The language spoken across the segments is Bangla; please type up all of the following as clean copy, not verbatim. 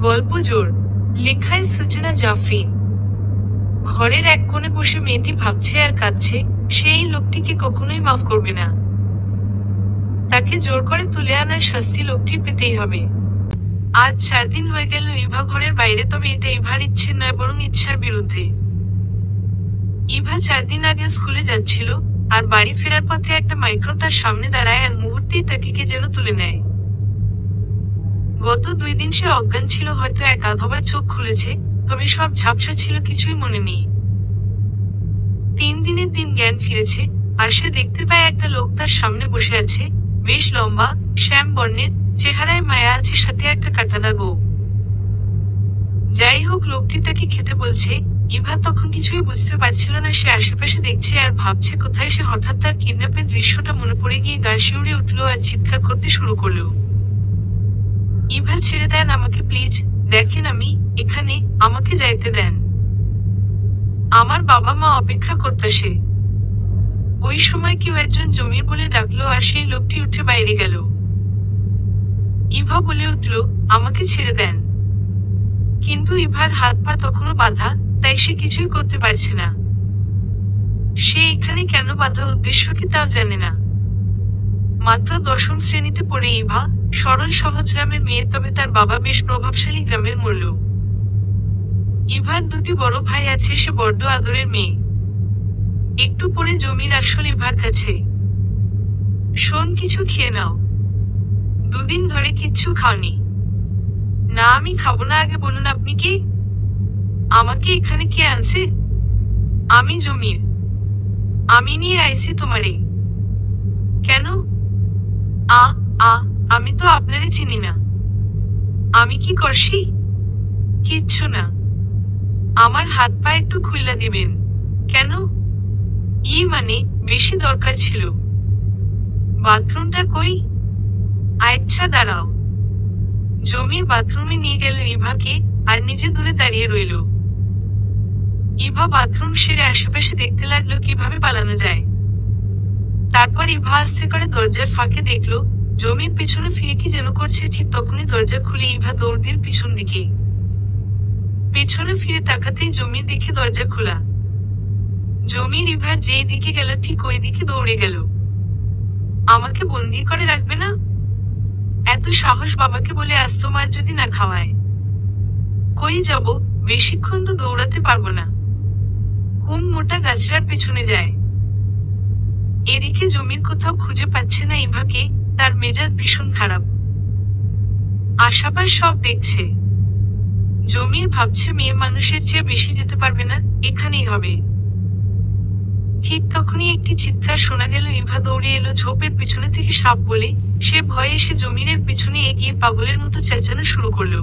গল্প জোর, লেখায় সূচনা জাফরিন। ঘরের এক কোণে বসে মেয়েটি ভাবছে আর কাঁদছে, সেই লোকটিকে কখনোই মাফ করবে না। তাকে জোর করে তুলে আনার শাস্তি লোকটির পেতেই হবে। আজ 4 দিন হয়ে গেল ইভা ঘরের বাইরে, তবে এটা ইভার ইচ্ছে নয়, বরং ইচ্ছার বিরুদ্ধে। ইভা 4 দিন আগে স্কুলে যাচ্ছিল, আর বাড়ি ফেরার পথে একটা মাইক্রো তার সামনে দাঁড়ায় আর মুহূর্তেই তাকে কে যেন তুলে নেয়। গত 2 দিন সে অজ্ঞান ছিল, হয়তো 1-2 বার চোখ খুলেছে, তবে সব ঝাপসা ছিল, কিছুই মনে নেই। 3 দিনের দিন জ্ঞান ফিরেছে, আর সে দেখতে পায় একটা লোক তার সামনে বসে আছে, বেশ লম্বা, শ্যাম বর্ণের, চেহারায় মায়া আছে, সাথে একটা কাটা দাগও। যাই হোক, লোকটি তাকে খেতে বলছে। ইভা তখন কিছুই বুঝতে পারছিল না। সে আশেপাশে দেখছে আর ভাবছে কোথায় সে। হঠাৎ তার কিডন্যাপের দৃশ্যটা মনে পড়ে গিয়ে গা শিউরে উঠল আর চিৎকার করতে শুরু করলো। ইভা, ছেড়ে দেন আমাকে প্লিজ, দেখেন আমি এখানে, আমাকে যাইতে দেন। আমার বাবা মা অপেক্ষা করতেছে। ওই সময় কেউ একজন জমির বলে ডাকলো আর সেই লোকটি উঠে বাইরে গেল। ইভা বলে উঠল, আমাকে ছেড়ে দেন। কিন্তু ইভার হাত পা তখনও বাঁধা, তাই সে কিছুই করতে পারছে না। সে এখানে কেন বাঁধা, উদ্দেশ্য কি তাও জানে না। মাত্র 10ম শ্রেণীতে পড়ে ইভা, সরল সহজ গ্রামের মেয়ে, তবে তার বাবা বেশ প্রভাবশালী গ্রামের মোড়ল। ইভার 2টি বড় ভাই আছে, সে বড্ড আদরের মেয়ে। একটু পরে জমির আসল ইভার কাছে। শোন, কিছু খেয়ে নাও। 2 দিন ধরে কিচ্ছু খাওনি। না, আমি খাবো না, আগে বলুন আপনি কে? আমাকে এখানে কে আনছে? আমি জমির। আমি নিয়ে আইছি তোমারে। কেন? আ আ আমি তো আপনারে চিনি না। আমি কি করছি? কিচ্ছু না। আমার হাত পা একটু খুইলা দিবেন। কেন? মানে বেশি দরকার ছিল। বাথরুমটা কই? আচ্ছা দাঁড়াও। জমির বাথরুমে নিয়ে গেল ইভাকে, আর নিজে দূরে দাঁড়িয়ে রইল। ইভা বাথরুম সেরে আশেপাশে দেখতে লাগলো কিভাবে পালানো যায়। তারপর ইভা আস্তে করে দরজার ফাঁকে দেখলো জমির পিছনে ফিরে কি যেন করছে। ঠিক তখনই দরজা খুলে ইভা দৌড় দিল পিছন দিকে। পেছনে ফিরে তাকাতেই জমির দেখে দরজা খোলা। জমির ইভার যেই দিকে গেল ঠিক ওই দিকে দৌড়ে গেল। আমাকে বন্দি করে রাখবে না? এত সাহস বাবাকে বলে আজ তোমার যদি না খাওয়ায়? কই যাব, বেশিক্ষণ তো দৌড়াতে পারবো না। মোটা গাছড়ার পেছনে যায়। এদিকে জমির কোথাও খুঁজে পাচ্ছে না ইভাকে, তার মেজাজ ভীষণ খারাপ। আশাপাশ সব দেখছে। জমির ভাবছে মেয়ে মানুষের চেয়ে বেশি যেতে পারবে না, এখানেই হবে। ঠিক তখনই একটি চিৎকার শোনা গেল। ইভা দৌড়ে এলো ঝোপের পিছনে থেকে সাপ বলে। সে ভয়ে এসে জমিরের পিছনে এগিয়ে পাগলের মতো চেঁচানো শুরু করলো।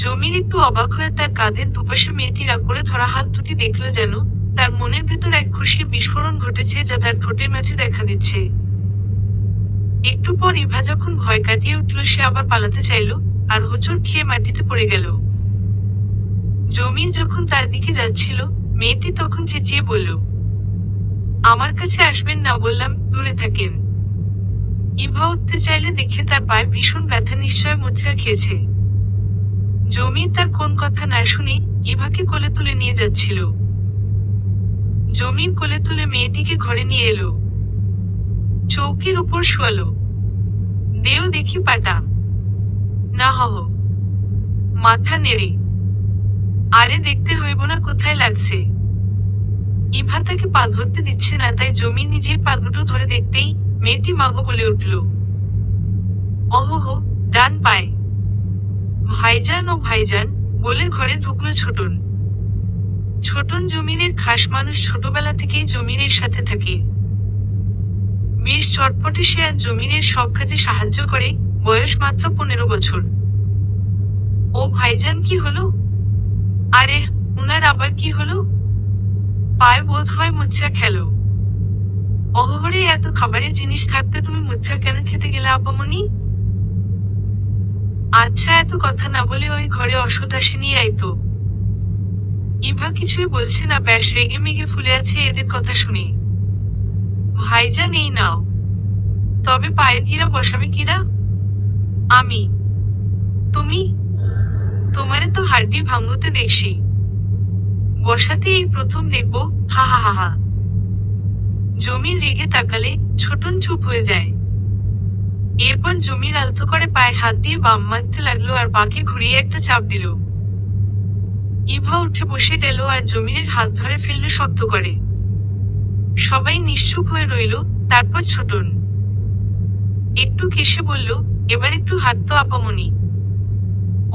জমির একটু অবাক হয়ে তার কাঁধের দুপাশে মেয়েটির করে ধরা হাত দুটি দেখলো, যেন তার মনের ভেতর এক খুশির বিস্ফোরণ ঘটেছে, যা তার ঠোঁটের মাঝে দেখা দিচ্ছে। একটু পর ইভা যখন ভয় কাটিয়ে উঠল, সে আবার পালাতে চাইল, আর হোঁচট খেয়ে মাটিতে পড়ে গেল। জমির যখন তার দিকে যাচ্ছিল, মেয়েটি তখন চেঁচিয়ে বলল, আমার কাছে আসবেন না বললাম, দূরে থাকেন। ইভা উঠতে চাইলে দেখে তার পায়ে ভীষণ ব্যথা, নিশ্চয় মুচকা খেয়েছে। জমির তার কোন কথা না শুনে ইভাকে কোলে তুলে নিয়ে যাচ্ছিল। জমির কোলে তুলে মেয়েটিকে ঘরে নিয়ে এলো। চৌকির উপর শোয়ালো। দেও দেখি পাটা। না হহ। মাথা নেড়ে। আরে দেখতে হইব না কোথায় লাগছে। ইভা তাকে পা ধরতে দিচ্ছে না, তাই জমির নিজের পা দুটো ধরে দেখতেই মেয়েটি মাগো বলে উঠল। অহহ, ডান পায়। ভাইজান ও ভাইজান বলে ঘরে ঢুকলো ছোটন। ছোটন জমিনের খাস মানুষ, ছোটবেলা থেকেই জমিনের সাথে থাকে। বেশ চটপটে সে, আর জমিনের সব কাজে সাহায্য করে। বয়স মাত্র 15 বছর। ও ভাইজান, কি হলো? আরে উনার আবার কি হলো? পায়ে বোধ হয় মুচ্ছা খেলো। অহরে এত খাবারের জিনিস থাকতে তুমি মুচ্ছা কেন খেতে গেলে আপামনি? আচ্ছা, এত কথা না বলে ওই ঘরে অসৎ আসেনি আইতো। ইভা কিছুই বলছে না, ব্যাস রেগে মেগে ফুলে আছে এদের কথা শুনে। ভাইজান এই নাও। তবে পায়ের কিরা বসাবে কিরা? আমি। তুমি? তোমারে তো হাড্ডি ভাঙতে দেখছি, বসাতে এই প্রথম দেখবো। হা হা হা হা। জমির রেগে তাকালে ছোটন চুপ হয়ে যায়। এরপর জমির আলতো করে পায়ে হাত দিয়ে বাম মারতে লাগলো আর বাঁকে ঘুরিয়ে একটা চাপ দিল। ইভা উঠে বসে গেল আর জমির হাত ধরে ফেললো শক্ত করে। সবাই নিশ্চুপ হয়ে রইল। তারপর ছোটন একটু কেসে বলল, এবার একটু হাত তো আপামনি।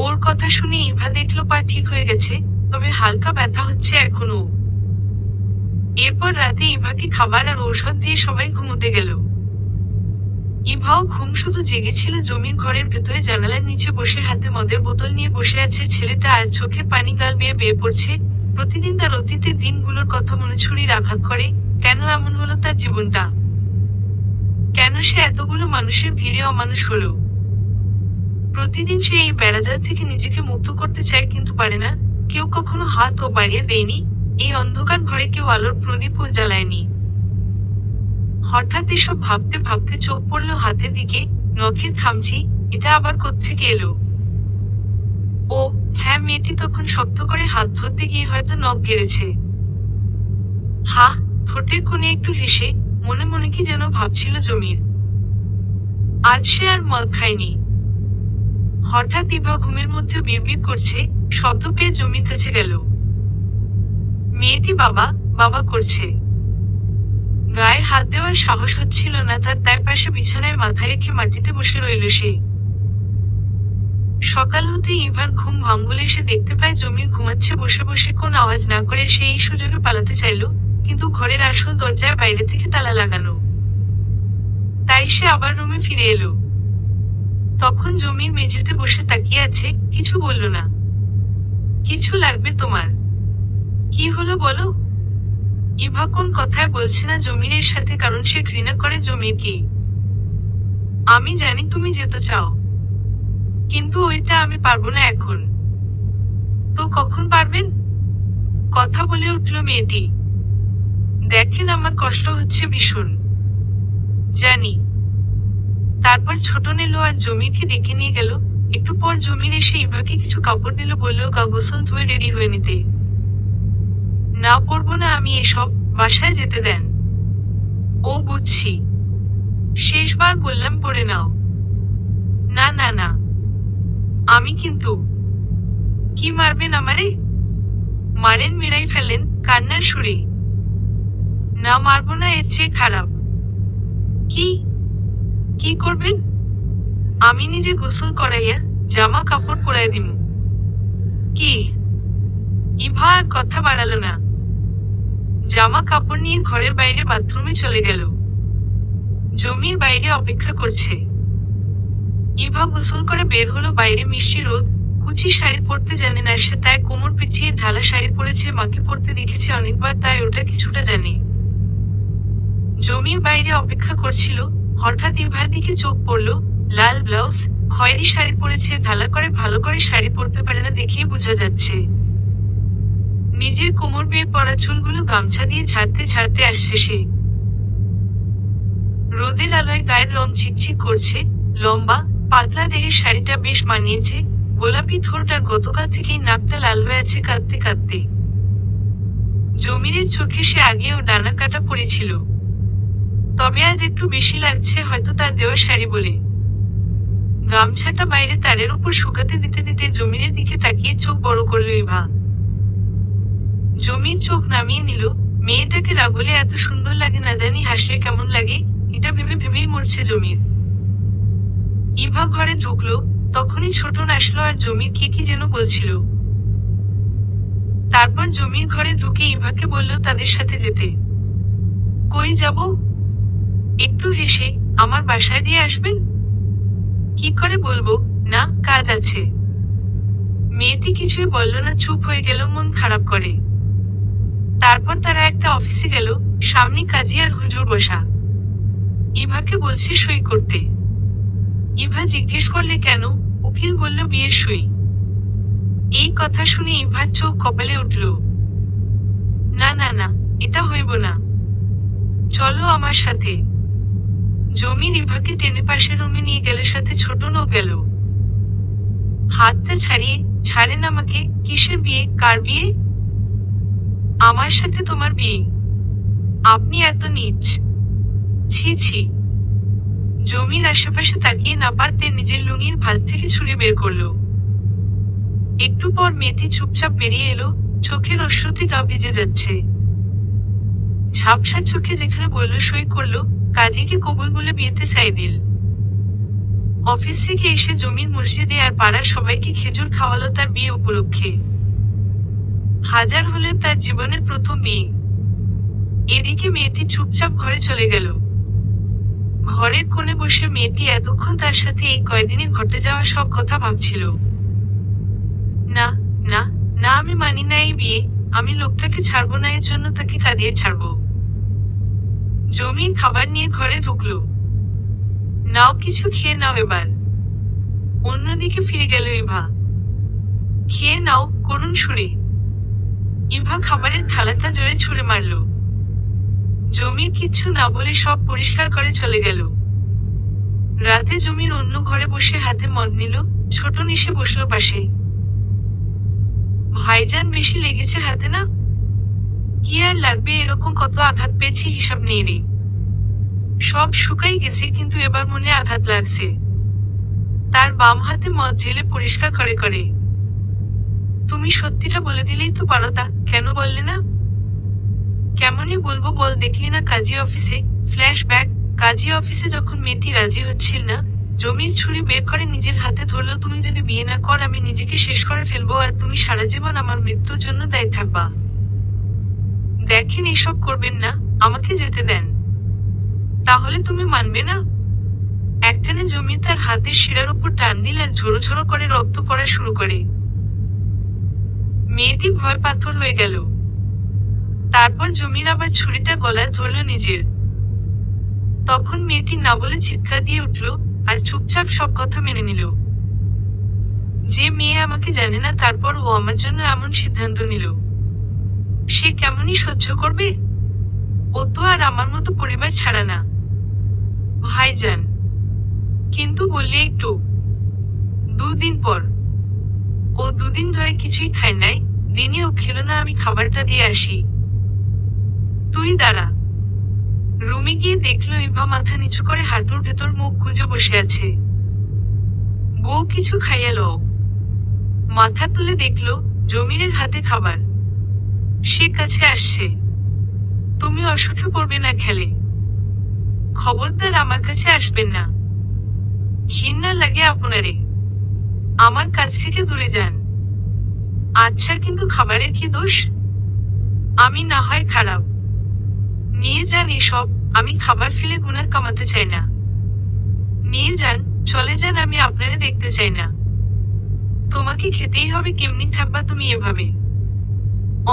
ওর কথা শুনে ইভা দেখলো পা ঠিক হয়ে গেছে, তবে হালকা ব্যথা হচ্ছে এখনো। এরপর রাতে ইভাকে খাবার আর ঔষধ দিয়ে সবাই ঘুমোতে গেল। ইভাও ঘুম শুধু জেগেছিল। জমির ঘরের ভেতরে জানালার নিচে বসে হাতে মদের বোতল নিয়ে বসে আছে ছেলেটা, আর চোখের পানি গাল বেয়ে বেয়ে পড়ছে। প্রতিদিন তার অতীতের দিনগুলোর কথা মনে ছুরির আঘাত করে। কেন এমন হলো তার জীবনটা? কেন সে এতগুলো মানুষের ভিড়ে অমানুষ হলো? প্রতিদিন সে এই বেড়াজাল থেকে নিজেকে মুক্ত করতে চায়, কিন্তু পারে না। কেউ কখনো হাতও বাড়িয়ে দেয়নি। এই অন্ধকার ঘরে কেউ আলোর প্রদীপও জ্বালায়নি। হঠাৎ এসব ভাবতে ভাবতে চোখ পড়লো হাতের দিকে। নখের খামচি। এটা আবার কোত্থেকে এলো? ও হ্যাঁ, মেয়েটি তখন শক্ত করে হাত ধরতে গিয়ে হয়তো নখ গেড়েছে। হা, ঠোঁটের কোণে একটু হেসে মনে মনে কি যেন ভাবছিল জমির। আজ সে আর মদ খায়নি। হঠাৎ ইভা ঘুমের মধ্যে বিড়বিড় করছে, শব্দ পেয়ে জমির কাছে গেল। মেয়েটি বাবা বাবা করছে। গায়ে হাত দেওয়ার সাহস হচ্ছিল না তার, তার পাশে বিছানায় মাথা রেখে মাটিতে বসে রইল সে। সকাল হতে ইভার ঘুম ভাঙলে সে দেখতে পায় জমির ঘুমাচ্ছে বসে বসে। কোন আওয়াজ না করে সে এই সুযোগে পালাতে চাইল, কিন্তু ঘরের আসল দরজায় বাইরে থেকে তালা লাগানো। তাই সে আবার রুমে ফিরে এলো। তখন জমির মেঝেতে বসে তাকিয়ে আছে, কিছু বলল না। কিছু লাগবে তোমার? কি হলো বলো? ইভা কোন কথায় বলছে না জমিরের সাথে, কারণ সে ঘৃণা করে জমিরকে। আমি জানি তুমি যেতে চাও, কিন্তু ওইটা আমি পারবো না এখন। তো কখন পারবেন? কথা বলে উঠল মেয়েটি। দেখেন আমার কষ্ট হচ্ছে ভীষণ। জানি। তারপর ছোটন এলো আর জমিরকে ডেকে নিয়ে গেল। একটু পর জমির এসে ইভাকে কিছু কাপড় দিল, বলল গা গোসল ধুয়ে রেডি হয়ে নিতে। না পরবো না আমি এসব, বাসায় যেতে দেন। ও বুঝছি, শেষবার বললাম পরে নাও। না না না, আমি কিন্তু। কি মারবেন আমারে? মারেন, মেরাই ফেলেন কান্নার সুরে। না মারবো না, এর চেয়ে খারাপ। কি কি করবেন? আমি নিজে গোসল করাইয়া জামা কাপড় পরাই দিমু। কি? ইভা আর কথা বাড়ালো না। জামা কাপড় নিয়ে ঘরের বাইরে বাথরুমে চলে গেল। জমির বাইরে অপেক্ষা করছে। ইভা গোসল করে বের হলো। বাইরে মিষ্টি রোদ। কুচি শাড়ি পরতে জানে না সে, তাই কোমর পিছিয়ে ঢালা শাড়ি পরেছে। মাকে পরতে দেখেছে অনেকবার, তাই ওটা কিছুটা জানে। জমির বাইরে অপেক্ষা করছিল। হঠাৎ ইভার দিকে চোখ পড়লো। লাল ব্লাউজ, খয়েরি শাড়ি পরেছে, ঢালা করে। ভালো করে শাড়ি পরতে পারে না দেখিয়ে বোঝা যাচ্ছে। নিজের কোমর বেয়ে পড়া চুলগুলো গামছা দিয়ে ঝাড়তে ঝাড়তে আসছে সে। রোদের আলোয় গায়ের রং ঝিকঝিক করছে। লম্বা পাতলা দেহের শাড়িটা বেশ মানিয়েছে। গোলাপি ঠোঁট, আর গতকাল থেকেই নাকটা লাল হয়ে আছে কাঁদতে কাঁদতে। জমিরের চোখে সে আগেও ডানা কাটা পড়েছিল, তবে আজ একটু বেশি লাগছে, হয়তো তার দেওয়া শাড়ি বলে। গামছাটা বাইরে তারের উপর শুকাতে দিতে দিতে জমিরের দিকে তাকিয়ে চোখ বড় করলো ইভা। জমির চোখ নামিয়ে নিল। মেয়েটাকে রাগলে এত সুন্দর লাগে, না জানি হাসলে কেমন লাগে, এটা ভেবে ভেবেই মরছে জমির। ইভা ঘরে ঢুকলো, তখনই ছোটন আসলো আর জমির কি কি যেন বলছিল। তারপর জমির ঘরে ঢুকে ইভাকে বলল তাদের সাথে যেতে। কই যাব? একটু হেসে, আমার বাসায় দিয়ে আসবেন। কি করে বলবো, না কাজ আছে। মেয়েটি কিছুই বলল না, চুপ হয়ে গেল মন খারাপ করে। তারপর তারা একটা অফিসে গেল, সামনে কাজী আর হুজুর বসা। ইভাকে বলছে সই করতে। ইভা জিজ্ঞেস করলে কেন? উকিল বলল বিয়ের সই। এই কথা শুনে ইভার চোখ কপালে উঠল। না না না, এটা হইব না। চলো আমার সাথে। জমির ইভাকে টেনে পাশের রুমে নিয়ে গেল, সাথে ছোটনও গেল। হাতটা ছাড়িয়ে, ছাড়েন আমাকে। কিসের বিয়ে? কার বিয়ে? আমার সাথে তোমার বিয়ে? আপনি এত নীচ! ছি ছি! জমির আশেপাশে তাকিয়ে না পারতে নিজের লুঙ্গির ভাঁজ থেকে ছুরি বের করলো। একটু পর মেয়েটি চুপচাপ বেরিয়ে এলো, চোখের অশ্রুতে গা ভিজে যাচ্ছে। ঝাপসা চোখে যেখানে বলল সই করলো, কাজীকে কবুল বলে বিয়েতে সাই দিল। অফিস থেকে এসে জমির মসজিদে আর পাড়ার সবাইকে খেজুর খাওয়ালো তার বিয়ে উপলক্ষে। হাজার হলেও তার জীবনের প্রথম বিয়ে। এদিকে মেয়েটি চুপচাপ ঘরে চলে গেল। ঘরের কোণে বসে মেয়েটি এতক্ষণ তার সাথে এই কয়দিনে ঘটে যাওয়া সব কথা ভাবছিল। না, না, না, আমি মানি না এই বিয়ে। আমি লোকটাকে ছাড়বো না, এর জন্য তাকে কাঁদিয়ে ছাড়বো। জমির খাবার নিয়ে ঘরে ঢুকলো। নাও, কিছু খেয়ে নাও এবার। অন্যদিকে ফিরে গেল ইভা। খেয়ে নাও, করুণ সুরে। ইভা খাবারের থালাটা জোরে ছুঁড়ে মারল। জমির কিচ্ছু না বলে সব পরিষ্কার করে চলে গেল। রাতে জমির অন্য ঘরে বসে হাতে মদ নিল, ছোটন এসে বসলো পাশে। ভাইজান, বেশি লেগেছে হাতে না? কি আর লাগবে, এরকম কত আঘাত পেয়েছি হিসাব নেই রে। সব শুকাই গেছে, কিন্তু এবার মনে আঘাত লাগছে। তার বাম হাতে মদ ঢেলে পরিষ্কার করে করে। তুমি সত্যিটা বলে দিলেই তো পারো, তা কেন বললে না? কেমনই বলবো বল, দেখলি না কাজী অফিসে? ফ্ল্যাশব্যাক। কাজী অফিসে যখন মেয়েটি রাজি হচ্ছিল না, জমির ছুরি বের করে নিজের হাতে ধরলো। তুমি যদি বিয়ে না কর, আমি নিজেকে শেষ করে ফেলবো, আর তুমি সারা জীবন আমার মৃত্যুর জন্য দায়ী থাকবা। দেখেন, এসব করবেন না, আমাকে যেতে দেন। তাহলে তুমি মানবে না? একটানে জমি তার হাতের শিরার উপর টান দিল আর ঝোড়ো ঝোড়ো করে রক্ত পড়া শুরু করে। মেয়েটি ভয় পাথর হয়ে গেল। তারপর জমির আবার ছুরিটা গলায় ধরল নিজের। তখন মেয়েটি না বলে চিৎকার দিয়ে উঠল আর চুপচাপ সব কথা মেনে নিল। যে মেয়ে আমাকে জানে না, তারপর ও আমার জন্য এমন সিদ্ধান্ত নিল, সে কেমনই সহ্য করবে? ও তো আর আমার মতো পরিবার ছাড়া না। ভাইজান, কিন্তু বললে একটু। 2 দিন পর। ও 2 দিন ধরে কিছুই খায় নাই, দিনেও খেলো না। আমি খাবারটা দিয়ে আসি। তুই দাঁড়া। রুমে গিয়ে দেখলো ইভা মাথা নিচু করে হাঁটুর ভেতর মুখ গুজে বসে আছে। বউ কিছু খাইয়ালো। মাথা তুলে দেখলো জমিরের হাতে খাবার। সে কাছে আসছে। তুমি অসুখে পড়বে না খেলে। খবরদার আমার কাছে আসবেন না। ঘৃণা লাগে আপনারে। আমার কাছ থেকে দূরে যান। আচ্ছা, কিন্তু খাবারের কি দোষ? আমি না হয় খারাপ? নিয়ে যান এসব। আমি খাবার ফেলে গুনাহ কামাতে চাই না। নিয়ে যান, চলে যান, আমি আপনারে দেখতে চাই না। তোমাকে খেতেই হবে, কেমনি থাকবা তুমি এভাবে?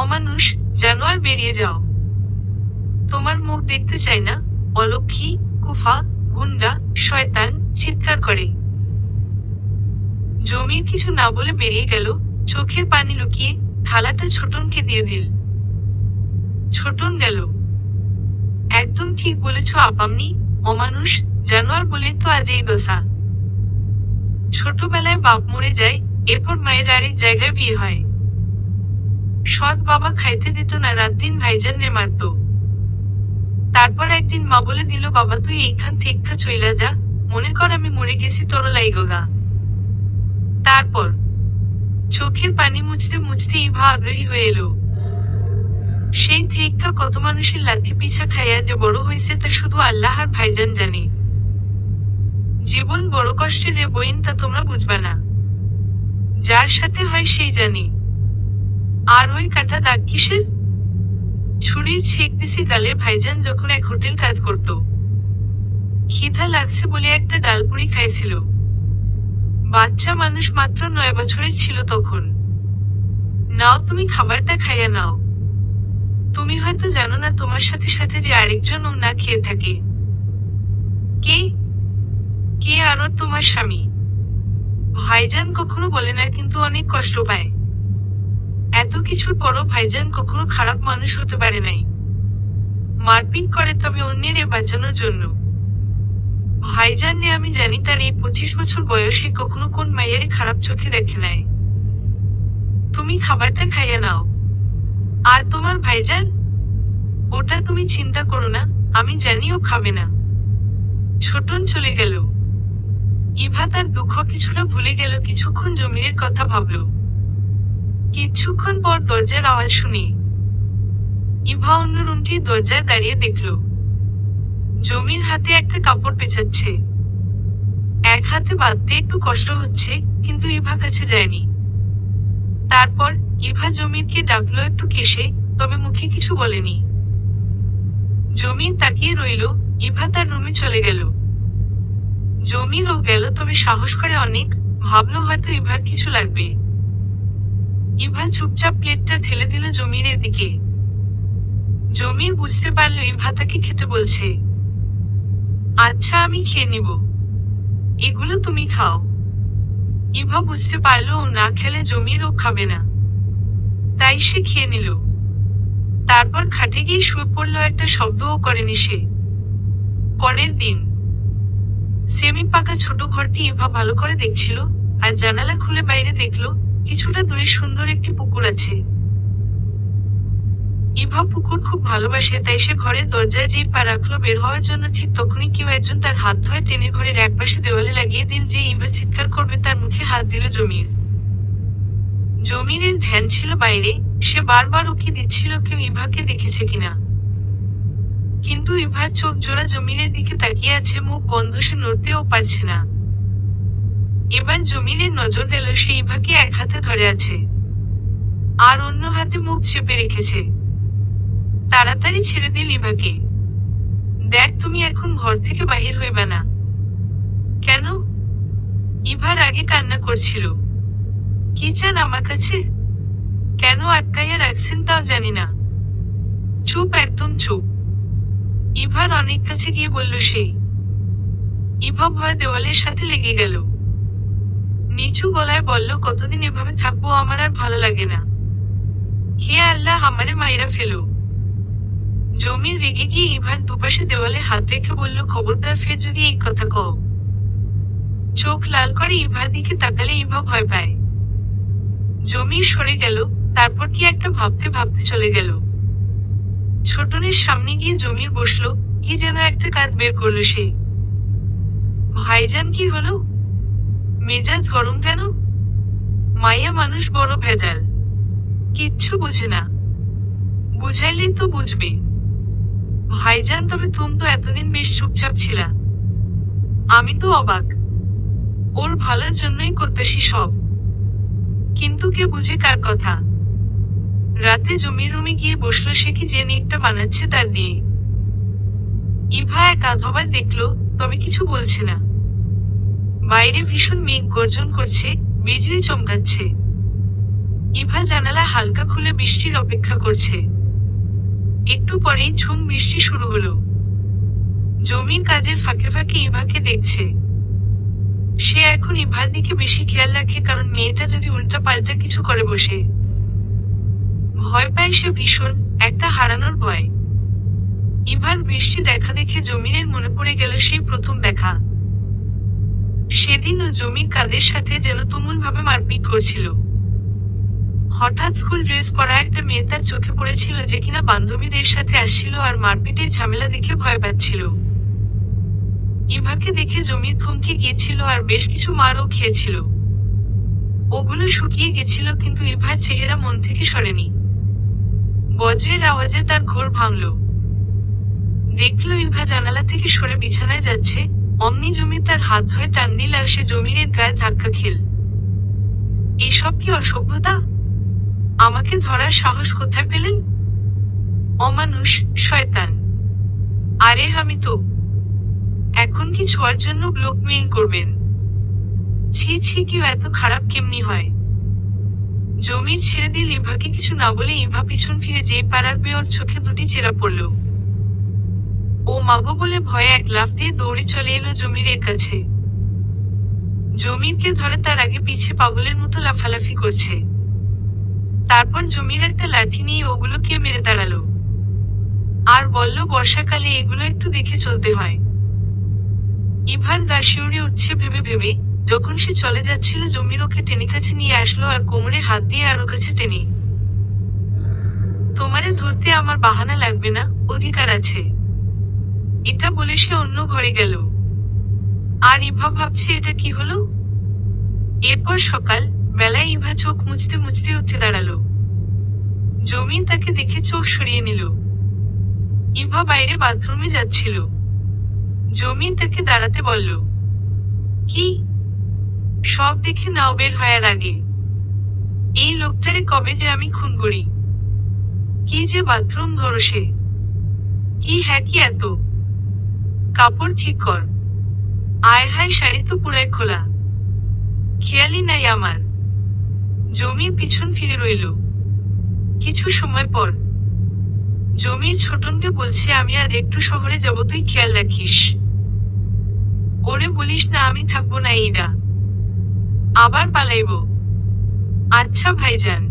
অমানুষ, জানোয়ার, বেরিয়ে যাও। তোমার মুখ দেখতে চাই না। অলক্ষী, কুফা, গুন্ডা, শয়তান, চিৎকার করে। জমির কিছু না বলে বেরিয়ে গেল, চোখের পানি লুকিয়ে। থালাটা ছোটনকে দিয়ে দিল। ছোটন গেল। একদম ঠিক বলেছ আপামনি, অমানুষ, জানোয়ার বলে তো আজ এই দশা। ছোটবেলায় বাপ মরে যায়, এরপর মায়ের আরেক জায়গায় বিয়ে হয়। সৎ বাবা খাইতে দিত না, রাত দিন ভাইজান রে মারত। তারপর একদিন মা বলে দিল, বাবা তুই এইখান থেকে চইলা যা, মনে কর আমি মরে গেছি তোর লাইগা। তারপর চোখের পানি মুছতে মুছতে ইভা আগ্রহী হয়ে এলো। সেই থেকে কত মানুষের লাথি পিছা খাইয়া যে বড় হয়েছে তা শুধু আল্লাহ আর ভাইজান জানে। জীবন বড় কষ্টের রে বইন, তা তোমরা বুঝবা না। যার সাথে হয় সেই জানে। আর ওই কাটা দাগ কিসের? ছুরির ছেক দিছি গালে। ভাইজান যখন এক হোটেল কাজ করত, খিদা লাগছে বলে একটা ডালপুরি খাইছিল। বাচ্চা মানুষ, মাত্র 9 বছরের ছিল তখন। নাও, তুমি খাবারটা খাইয়া নাও। তুমি হয়তো জানো না, তোমার সাথে সাথে যে আরেকজন ও না খেয়ে থাকে। কে? কে? আর তোমার স্বামী। ভাইজান কখনো বলে না, কিন্তু অনেক কষ্ট পায়। এত কিছুর পরও ভাইজান কখনো খারাপ মানুষ হতে পারে নাই। মারপিট করে, তবে অন্যের বাঁচানোর জন্য। ভাইজান আমি জানি তার এই 25 বছর বয়সে কখনো কোন মায়ের খারাপ চোখে দেখে নাই। তুমি খাবারটা খাইয়া নাও। আর তোমার ভাইজান, ওটা তুমি চিন্তা করো না, আমি জানি ও খাবে না। ছোটন চলে গেল। ইভা তার দুঃখ কিছুটা ভুলে গেল, কিছুক্ষণ জমিরের কথা ভাবল। কিছুক্ষণ পর দরজার আওয়াজ শুনি ইভা অন্য রুমটির দরজায় দাঁড়িয়ে দেখল জমির হাতে একটা কাপড় পেঁচাচ্ছে। এক হাতে বাঁধতে একটু কষ্ট হচ্ছে, কিন্তু ইভা কাছে যায়নি। তারপর ইভা জমিরকে ডাকলো একটু কেশে, তবে মুখে কিছু বলেনি। জমির তাকিয়ে রইল। ইভা তার রুমে চলে গেল। জমিরও গেল, তবে সাহস করে অনেক, ভাবলো হয়তো ইভার কিছু লাগবে। ইভা চুপচাপ প্লেটটা ঠেলে দিল জমিরের দিকে। জমির বুঝতে পারলো ইভা তাকে খেতে বলছে। আচ্ছা আমি খেয়ে নিব, এগুলো তুমি খাও। ইভা বুঝতে পারলো ও না খেলে জমিরও খাবে না, তাই সে খেয়ে নিল। তারপর খাটে গিয়ে শুয়ে পড়লো, একটা শব্দও করেনি সে। পরের দিন সেমি পাকা ছোট ঘরটি ইভা ভালো করে দেখছিল, আর জানালা খুলে বাইরে দেখলো কিছুটা দূরে সুন্দর একটি পুকুর আছে। ইভা পুকুর খুব ভালোবাসে, তাই সে ঘরের দরজায় যেই পা রাখলো বের হওয়ার জন্য, ঠিক তখনই কেউ একজন তার হাত ধরে টেনে ঘরের একপাশে দেওয়ালে লাগিয়ে দিল। যে ইভা চিৎকার করবে তার মুখে হাত দিল জমির। জমিরের ধ্যান ছিল বাইরে, সে বারবার উকি দিচ্ছিল কেউ ইভাকে দেখেছে কিনা। কিন্তু ইভার চোখ জোড়া জমিরের দিকে তাকিয়ে আছে, মুখ বন্ধ, সে নড়তেও পারছে না। এবার জমিরের নজর গেল সে ইভাকে এক হাতে ধরে আছে, আর অন্য হাতে মুখ চেপে রেখেছে। তাড়াতাড়ি ছেড়ে দিল ইভাকে। দেখ, তুমি এখন ঘর থেকে বাহির হইবা না। কেন? ইভার আগে কান্না করছিল। কি চান আমার কাছে? কেন আটকাইয়া রাখছেন তাও জানি না। চুপ, একদম চুপ। ইভার অনেক কাছে গিয়ে বলল সেই। ইভা ভয় দেওয়ালের সাথে লেগে গেল। নিচু গলায় বলল, কতদিন এভাবে থাকবো, আমার আর ভালো লাগে না। হে আল্লাহ, আমারে মাইরা ফেলো। জমির রেগে গিয়ে ইভার দুপাশে দেওয়ালে হাত রেখে বলল, খবরদার ফের যদি এই কথা কও। চোখ লাল করে ইভার দিকে তাকালে ইভা ভয় পায়। জমির সরে গেল, তারপর কি একটা ভাবতে ভাবতে চলে গেল। ছোটনের সামনে গিয়ে জমির বসলো, কি যেন একটা কাজ বের করলো সে। ভাইজান, কি হলো? মেজাজ গরম কেন? মাইয়া মানুষ বড় ভেজাল, কিচ্ছু বুঝে না। বুঝাইলেই তো বুঝবে। ভাইজান, তবে তুমি তো এতদিন বেশ চুপচাপ ছিলা। আমি তো অবাক। ওর ভালোর জন্যই করতেছি সব, কিন্তু কে বুঝে কার কথা। রাতে জমির রুমে গিয়ে বসলো, সে কি জেনে একটা বানাচ্ছে তার দিয়ে। ইভা এক আধবার দেখলো, তবে কিছু বলছে না। বাইরে ভীষণ মেঘ গর্জন করছে, বিজলি চমকাচ্ছে। ইভা জানালা হালকা খুলে বৃষ্টির অপেক্ষা করছে। একটু পরেই ঝুম বৃষ্টি শুরু হলো। জমির কাজের ফাঁকে ফাঁকে ইভাকে দেখছে। সে এখন ইভার দিকে বেশি খেয়াল রাখে, কারণ মেয়েটা যদি উল্টা পাল্টা কিছু করে বসে। ভয় পায় সে ভীষণ, একটা হারানোর ভয়। ইভার বৃষ্টি দেখা দেখে জমিরের মনে পড়ে গেল সেই প্রথম দেখা। সেদিন ও জমির কাদের সাথে যেন তুমুল ভাবে মারপিট করছিল। হঠাৎ স্কুল ড্রেস পরা একটা মেয়ে তার চোখে পড়েছিল, যে কিনা বান্ধবীদের সাথে আসছিল আর মারপিটের ঝামেলা দেখে ভয় পাচ্ছিল। ইভাকে দেখে জমির থমকে গিয়েছিল, আর বেশ কিছু মারও খেয়েছিল। ওগুলো শুকিয়ে গেছিল, কিন্তু ইভার চেহারা মন থেকে সরেনি। বজ্রের আওয়াজে তার ঘোর ভাঙল। দেখলো ইভা জানালা থেকে সরে বিছানায় যাচ্ছে, অমনি জমির তার হাত ধরে টান দিল, আর সে জমিরের গায়ে ধাক্কা খেল। এসব কি অসভ্যতা? আমাকে ধরার সাহস কোথায় পেলেন? অমানুষ, শয়তান। আরে আমি তো এখন কি ছোঁয়ার জন্য ব্লকমেইল করবেন? ছি ছি, কেউ এত খারাপ কেমনি হয়? জমির ছেড়ে দিল ইভাকে কিছু না বলে। ইভা পিছন ফিরে যেই পা রাখবে, ওর চোখে দুটি চেরা পড়ল। ও মাগো বলে ভয়ে এক লাফ দিয়ে দৌড়ে চলে এলো জমিরের কাছে। জমিরকে ধরে তার আগে পিছে পাগলের মতো লাফালাফি করছে। তারপর জমির একটা লাঠি নিয়ে ওগুলোকে মেরে দাঁড়ালো, আর বলল, বর্ষাকালে এগুলো একটু দেখে চলতে হয়। ইভার গা শিউরে উঠছে ভেবে ভেবে। যখন সে চলে যাচ্ছিল জমির ওকে টেনে কাছে নিয়ে আসলো আর কোমরে হাত দিয়ে আরো কাছে টেনে। তোমারে ধরতে আমার বাহানা লাগবে না, অধিকার আছে। এটা বলে সে অন্য ঘরে গেল। আর ইভা ভাবছে এটা কি হলো। এরপর সকাল বেলায় ইভা চোখ মুছতে মুছতে উঠে দাঁড়ালো। জমিন তাকে দেখে চোখ সরিয়ে নিল। ইভা বাইরে বাথরুমে যাচ্ছিল। জমিন তাকে দাঁড়াতে বলল। কি? সব দেখে নাও বের হওয়ার আগে। এই লোকটারে কবে যে আমি খুন করি। কি যে বাথরুম ধরো সে। কি হ্যাঁ কি এত। কাপড় ঠিক কর। আয় হায় শাড়ি তো পুরাই খোলা। খেয়ালই নাই আমার। জমির পিছন ফিরে রইল। কিছু সময় পর জমির ছোটনকে বলছে আমি আর একটু শহরে যাব, তুই খেয়াল রাখিস। ওরে বলিস না আমি থাকবো না এইডা। আবার পালাইব। আচ্ছা ভাইজান।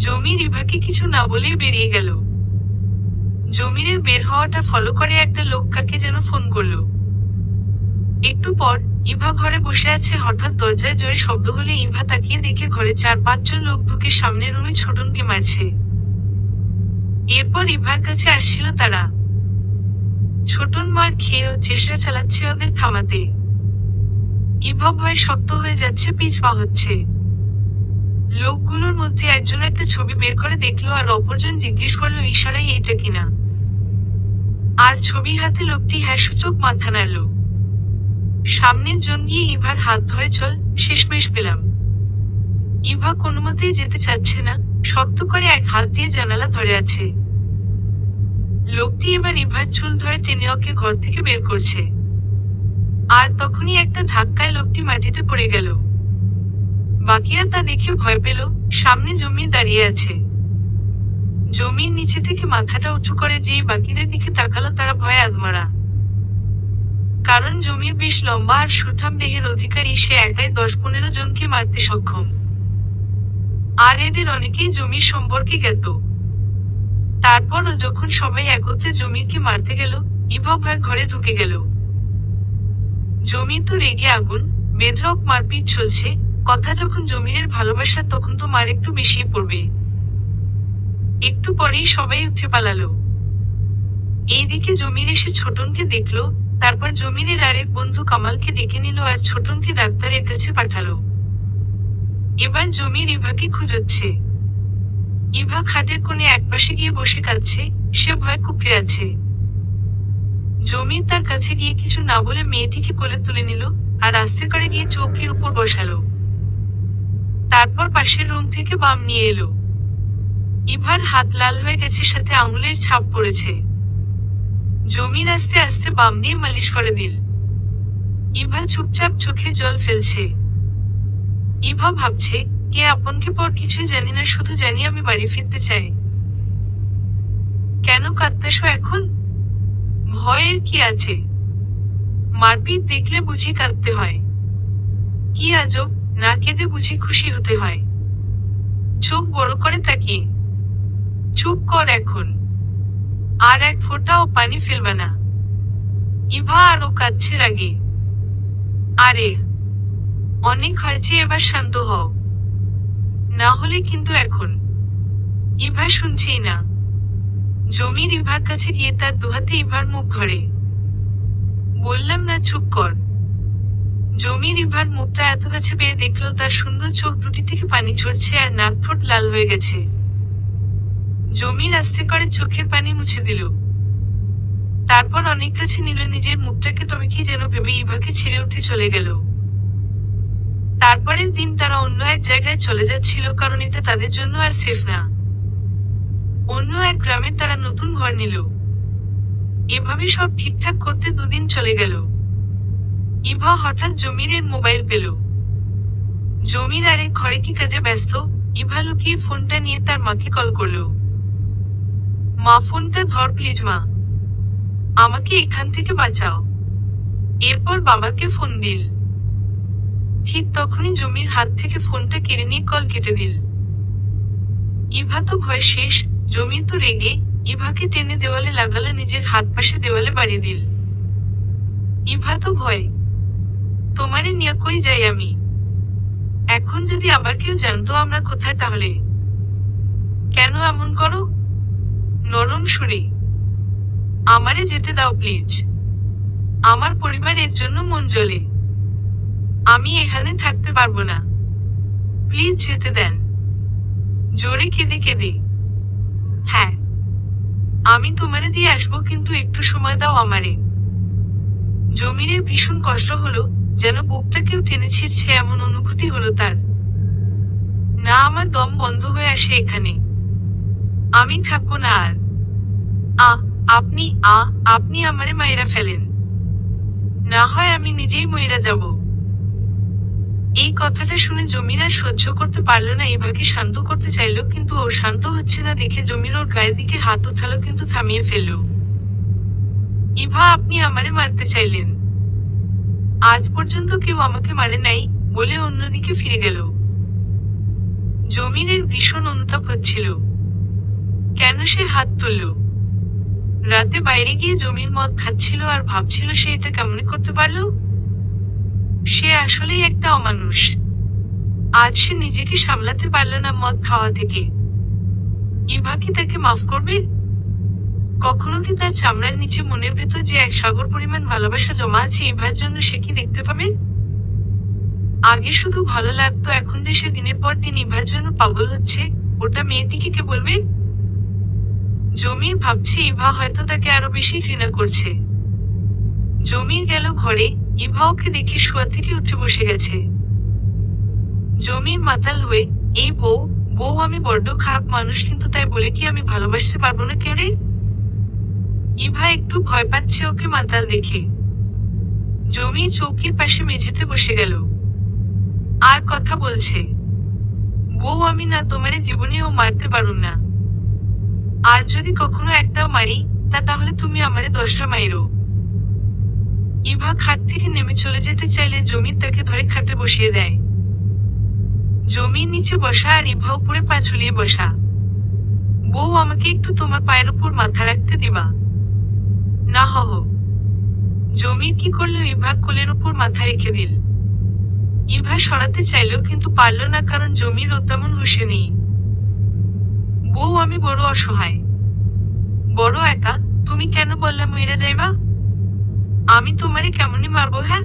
জমির ইভাকে কিছু না বলে বেরিয়ে গেল। জমিরের বের হওয়াটা ফলো করে একটা লোক কাকে যেন ফোন করলো। একটু পর ইভা ঘরে বসে আছে, হঠাৎ দরজায় জোরে শব্দ হলে ইভা তাকিয়ে দেখে ঘরে 4-5 জন লোক ঢুকে সামনের রুমে ছোটনকে মারছে। এরপর ইভার কাছে আসছিল তারা। ছোটন মার খেয়েও চেষ্টা চালাচ্ছে ওদের থামাতে। ইভা ভয়ে শক্ত হয়ে যাচ্ছে, পিছ পা হচ্ছে। লোকগুলোর মধ্যে একজন একটা ছবি বের করে দেখলো আর অপরজন জিজ্ঞেস করলো ইশারায় এটা কিনা। আর ছবি হাতে লোকটি হ্যাঁ সূচক মাথা নাড়ল। সামনের জন গিয়ে ইভার হাত ধরে চল, শেষমেশ পেলাম। ইভা কোনোমতেই যেতে চাচ্ছে না, শক্ত করে এক হাত দিয়ে জানালা ধরে আছে। লোকটি এবার ইভার চুল ধরে টেনে ওকে ঘর থেকে বের করছে। আর তখনই একটা ধাক্কায় লোকটি মাটিতে পড়ে গেল। বাকিরা তা দেখে ভয় পেল। সামনে জমির দাঁড়িয়ে আছে। জমির নিচে থেকে মাথাটা উঁচু করে যেই বাকিদের দিকে তাকালো তারা ভয়ে আধমরা। কারণ জমির বেশ লম্বা আর সুঠাম দেহের অধিকারী, সে একাই 10-15 জনকে মারতে সক্ষম। আর এদের অনেকেই জমির সম্পর্কে জ্ঞাত। তারপরও যখন সবাই একত্রে জমিরকে মারতে গেল, ইভা ভয় ঘরে ঢুকে গেল। জমির তো রেগে আগুন, বেধড়ক মারপিট চলছে। কথা যখন জমিরের ভালোবাসা তখন তো মার একটু বেশি পড়বে। একটু পরেই সবাই উঠে পালালো। এইদিকে জমির এসে ছোটনকে দেখলো। তারপর জমিরের আরেক বন্ধু কামালকে ডেকে নিল আর ছোটনকে ডাক্তারের কাছে পাঠালো। এবার জমির ইভাকে খুঁজছে। ইভা খাটের কোণে একপাশে গিয়ে বসে কাঁদছে, সে ভয় কুঁকড়ে আছে। জমির তার কাছে গিয়ে কিছু না বলে মেয়েটিকে কোলে তুলে নিল আর আস্তে করে গিয়ে চৌকির উপর বসালো। তারপর পাশের রুম থেকে বাম নিয়ে এলো। ইভার হাত লাল হয়ে গেছে, সাথে আঙুলের ছাপ পড়েছে। জমির আস্তে আস্তে বাম দিয়ে মালিশ করে দিল। ইভা চুপচাপ চোখে জল ফেলছে। ইভা ভাবছে কে আপনকে পর কিছুই জানি না, শুধু জানি আমি বাড়ি ফিরতে চাই। কেন কাঁদতেছো এখন? ভয়ের কি আছে? মারপিট দেখলে বুঝি কাঁদতে হয়? কি আজব, না কেঁদে বুঝি খুশি হতে হয়? চোখ বড় করে তাকিয়ে। চুপ কর এখন। আর এক ফোঁটাও পানি ফেলবে না। ইভা আরো কাঁদছে রাগে। আরে অনেক হয়েছে, এবার শান্ত হও, না হলে কিন্তু এখন। ইভা শুনছেই না। জমির ইভার কাছে গিয়ে তার দুহাতে ইভার মুখ ধরে। বললাম না চুপ কর। জমির ইভার মুখটা এত কাছে পেয়ে দেখলো তার সুন্দর চোখ দুটি থেকে পানি ঝরছে আর নাক ঠোঁট লাল হয়ে গেছে। জমির আস্তে করে চোখের পানি মুছে দিল। তারপর অনেক কাছে নিল নিজের মুখটাকে, তবে কি যেন ভেবে ইভাকে ছেড়ে উঠে চলে গেল। তারপরের দিন তারা অন্য এক জায়গায় চলে যাচ্ছিল, কারণ এটা তাদের জন্য আর সেফ না। অন্য এক গ্রামে তারা নতুন ঘর নিল। এভাবে সব ঠিকঠাক করতে 2 দিন চলে গেল। ইভা হঠাৎ জমিরের মোবাইল পেল। জমির আরেক ঘরে কি কাজে ব্যস্ত। ইভা লুকিয়ে ফোনটা নিয়ে তার মাকে কল করলো। মা ফোনটা ধর প্লিজ মা, আমাকে এখান থেকে বাঁচাও। এরপর বাবাকে ফোন দিল। ঠিক তখনই জমির হাত থেকে ফোনটা কেড়ে নিয়ে কল কেটে দিল। ইভা তো ভয় শেষ। জমির তো রেগে ইভাকে টেনে দেওয়ালে লাগালো, নিজের হাত পাশে দেওয়ালে বাড়িয়ে দিল। ইভা তো ভয়, তোমারে নিয়ে কই যাই আমি? এখন যদি আবার কেউ জানতো আমরা কোথায় তাহলে? কেন এমন করো? নরম সুরে, আমারে যেতে দাও প্লিজ, আমার পরিবারের জন্য মন জ্বলে, আমি এখানে থাকতে পারবো না, প্লিজ যেতে দেন। জোরে কেঁদে কেঁদে, হ্যাঁ আমি তোমারে দিয়ে আসবো, কিন্তু একটু সময় দাও আমারে। জমিনের ভীষণ কষ্ট হলো, যেন বুকটা কেউ টেনে ছিঁড়ছে এমন অনুভূতি হলো তার। না, আমার দম বন্ধ হয়ে আসে এখানে, আমি থাকবো না আর। আ আপনি আপনি আমারে মাইরা ফেলেন, না হয় আমি নিজেই মইরা যাব। এই কথাটা শুনে জমির আর সহ্য করতে পারল না, ইভাকে শান্ত করতে চাইল, কিন্তু ও শান্ত হচ্ছে না দেখে জমির ওর গায়ের দিকে হাত উঠালো, কিন্তু থামিয়ে ফেলল। ইভা, আপনি আমারে মারতে চাইলেন, আজ পর্যন্ত কেউ আমাকে মারে নাই, বলে অন্যদিকে ফিরে গেল। জমিনের ভীষণ অনুতাপ হচ্ছিল, কেন সে হাত তুলল? রাতে বাইরে গিয়ে জমির মদ খাচ্ছিল আর ভাবছিল সে এটা কেমনে করতে পারল। সে আসলেই একটা অমানুষ। আজ সে নিজেকে সামলাতে পারল না মদ খাওয়া থেকে। ইভা কি তাকে মাফ করবে? কখনো কি তার চামড়ার নিচে মনের ভেতর যে এক সাগর পরিমাণ ভালোবাসা জমা আছে ইভার জন্য সে কি দেখতে পাবে? আগে শুধু ভালো লাগতো, এখন যে সে দিনের পর দিন ইভার জন্য পাগল হচ্ছে, ওটা মেয়েটিকে কে বলবে? জমির ভাবছে ইভা হয়তো তাকে আরো বেশি ঘৃণা করছে। জমির গেল ঘরে, ইভা ওকে দেখে শোয়া থেকে উঠে বসে গেছে। জমির মাতাল হয়ে, এই বউ, আমি বড্ড খারাপ মানুষ, কিন্তু তাই বলে কি আমি ভালোবাসতে পারবো না কেউ রে? ইভা একটু ভয় পাচ্ছে ওকে মাতাল দেখে। জমি চৌকির পাশে মেঝেতে বসে গেল, আর কথা বলছে, বউ আমি না তোমারে জীবনেও মারতে পারুম না, আর যদি কখনো একটাও মারি, তাহলে তুমি আমারে 10টা মাইরো। ইভা খাট থেকে নেমে চলে যেতে চাইলে জমির তাকে ধরে খাটে বসিয়ে দেয়। জমির নিচে বসা আর ইভা উপরে পা ঝুলিয়ে বসা। বউ, আমাকে একটু তোমার পায়ের উপর মাথা রাখতে দিবা না? হহ। জমির কি করলো, ইভার কোলের উপর মাথা রেখে দিল। ইভা সরাতে চাইল, কিন্তু পারল না, কারণ জমির ও তেমন হুঁশে নেই। বউ, আমি বড় অসহায়, বড় একা, তুমি কেন বললাম মইরা যাইবা? আমি তোমারে কেমনে মারবো? হ্যাঁ,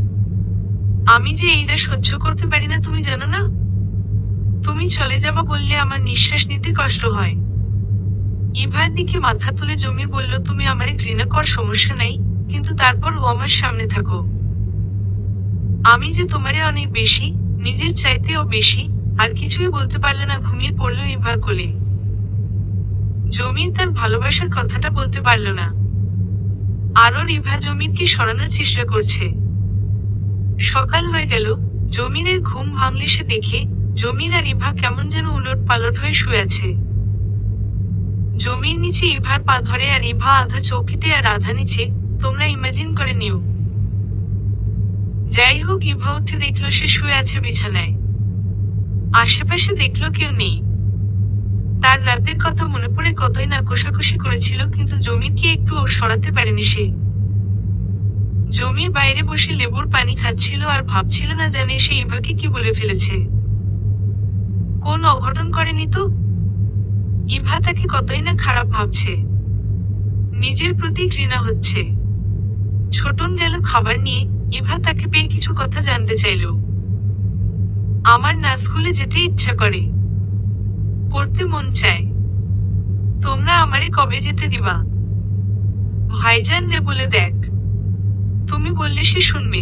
আমি যে এইটা সহ্য করতে পারি না, তুমি জানো না? তুমি চলে যাবা বললে আমার নিঃশ্বাস নিতে কষ্ট হয়। ইভার দিকে মাথা তুলে জমির বলল, তুমি আমারে ঘৃণা কর, সমস্যা নাই, কিন্তু তারপর ও আমার সামনে থাকো। আমি যে তোমারে অনেক বেশি, নিজের চাইতেও বেশি। আর কিছুই বলতে পারল না, ঘুমিয়ে পড়ল ইভার কোলে। জমির তার ভালোবাসার কথাটা বলতে পারল না। আরও ইভা জমিরকে সরানোর চেষ্টা করছে। সকাল হয়ে গেল, জমিরের ঘুম ভাঙলে সে দেখে জমির আর ইভা কেমন যেন উলট পালট হয়ে শুয়ে আছে। জমির নিচে ইভার পা ধরে, আর ইভা আধা চৌকিতে আর আধা নিচে, তোমরা ইমাজিন করে নিও। যাই হোক, ইভা উঠে দেখলো সে শুয়ে আছে বিছানায়। আশেপাশে দেখলো কেউ নেই। তার রাতের কথা মনে পড়ে কতই না কষাকষি করেছিল, কিন্তু জমিরকে একটুও সরাতে পারেনি সে। জমির বাইরে বসে লেবুর পানি খাচ্ছিল আর ভাবছিল, না জানে সে ইভাকে কি বলে ফেলেছে। কোন অঘটন করেনি তো? ইভা তাকে কতই না খারাপ ভাবছে, নিজের প্রতি ঘৃণা হচ্ছে। ছোটন গেল খাবার নিয়ে, ইভা তাকে পেয়ে কিছু কথা জানতে চাইল। আমার না স্কুলে যেতে ইচ্ছা করে, পড়তে মন চায়, তোমরা আমারে কবে যেতে দিবা? ভাইজান রে বলে দেখ, তুমি বললে সে শুনবে।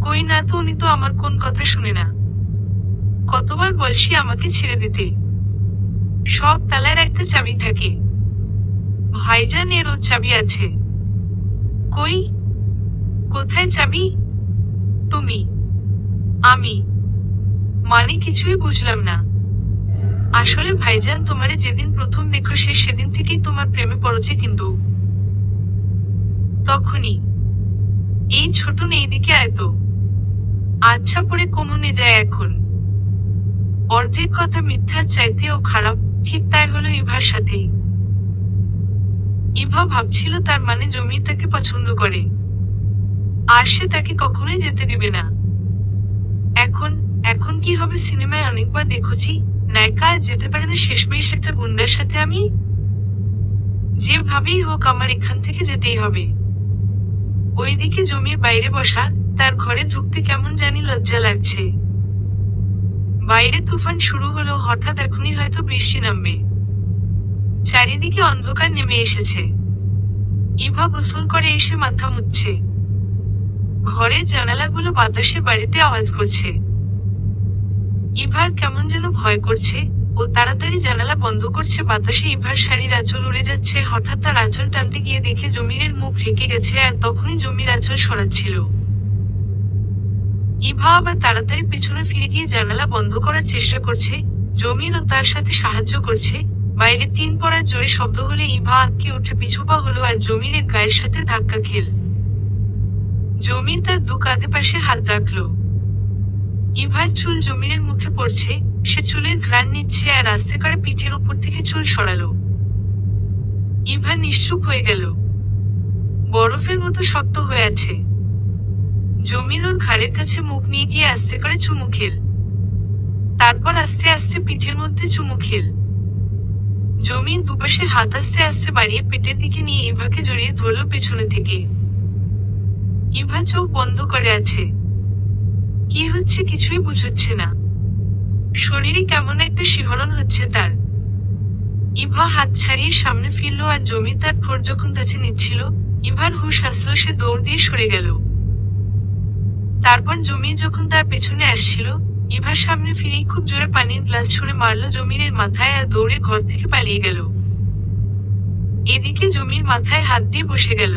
কই না তো, উনি তো আমার কোন কথা শুনে না। কতবার বলছি আমাকে ছেড়ে দিতে। সব তালার একটা চাবি থাকে, ভাইজান এরও চাবি আছে। কই? কোথায় চাবি? তুমি? আমি? মানে কিছুই বুঝলাম না। আসলে ভাইজান, তোমারে যেদিন প্রথম দেখো সে সেদিন থেকেই তোমার প্রেমে পড়েছে, কিন্তু তখনই। এই ছোটন এইদিকে আয় তো। আচ্ছা, পরে কমনে যায় এখন। অর্ধেক কথা মিথ্যার চাইতেও খারাপ, ঠিক তাই হলো ইভার সাথেই। ইভা ভাবছিল তার মানে জমির তাকে পছন্দ করে। আর সে তাকে কখনোই যেতে দিবে না। এখন এখন কি হবে? সিনেমায় অনেকবার দেখেছি নায়িকা আর যেতে পারে না, শেষমেশ একটা গুন্ডার সাথে আমি। যেভাবেই হোক আমার এখান থেকে যেতেই হবে। ওইদিকে জমির বাইরে বসা, তার ঘরে ঢুকতে কেমন জানি লজ্জা লাগছে। বাইরে তুফান শুরু হলো, হঠাৎ এখনই হয়তো বৃষ্টি নামবে। চারিদিকে অন্ধকার নেমে এসেছে। ইভা গোসল করে এসে মাথা মুছছে। ঘরের জানালাগুলো বাতাসের বাড়িতে আওয়াজ করছে। ইভার কেমন যেন ভয় করছে। ও তাড়াতাড়ি জানালা বন্ধ করছে। বাতাসে ইভার শাড়ির আঁচল উড়ে যাচ্ছে। হঠাৎ তার আঁচল টানতে গিয়ে দেখে জমিরের মুখ ঢেকে গেছে, আর তখনই জমির আঁচল সরাচ্ছিল। ইভা আবার তাড়াতাড়ি পিছনে ফিরে গিয়ে জানালা বন্ধ করার চেষ্টা করছে। জমিরও তার সাথে সাহায্য করছে। বাইরে টিন পড়ার জোরে শব্দ হলে ইভা আটকে উঠে পিছুপা হলো, আর জমিরের গায়ের সাথে ধাক্কা খেল। জমির তার দু কাঁধে পাশে হাত রাখলো। ইভার চুল জমিরের মুখে পড়ছে। সে চুলের ঘ্রাণ নিচ্ছে আর আস্তে করে পিঠের উপর থেকে চুল সরালো। ইভা নিশ্চুপ হয়ে গেল। বরফের মতো শক্ত হয়ে আছে। জমির ওর ঘাড়ের কাছে মুখ নিয়ে গিয়ে আস্তে করে চুমু খেল। তারপর আস্তে আস্তে পিঠের মধ্যে চুমু খেল। জমির দুপাশে হাত আস্তে আস্তে বাড়িয়ে পেটের দিকে নিয়ে ইভাকে জড়িয়ে ধরল পেছনে থেকে। ইভা চোখ বন্ধ করে আছে। কি হচ্ছে কিছুই বুঝছে না। শরীরে কেমন একটা শিহরণ হচ্ছে তার। ইভা হাত ছাড়িয়ে সামনে ফিরল, আর জমির তার ঠোঁট যখন কাছে নিচ্ছিল, ইভার হুঁশ আসলো। সে দৌড় দিয়ে সরে গেল। তারপর জমির যখন তার পেছনে আসছিল, ইভার সামনে ফিরেই খুব জোরে পানির গ্লাস ছুঁড়ে মারলো জমিরের মাথায়, আর দৌড়ে ঘর থেকে পালিয়ে গেল। এদিকে জমির মাথায় হাত দিয়ে বসে গেল।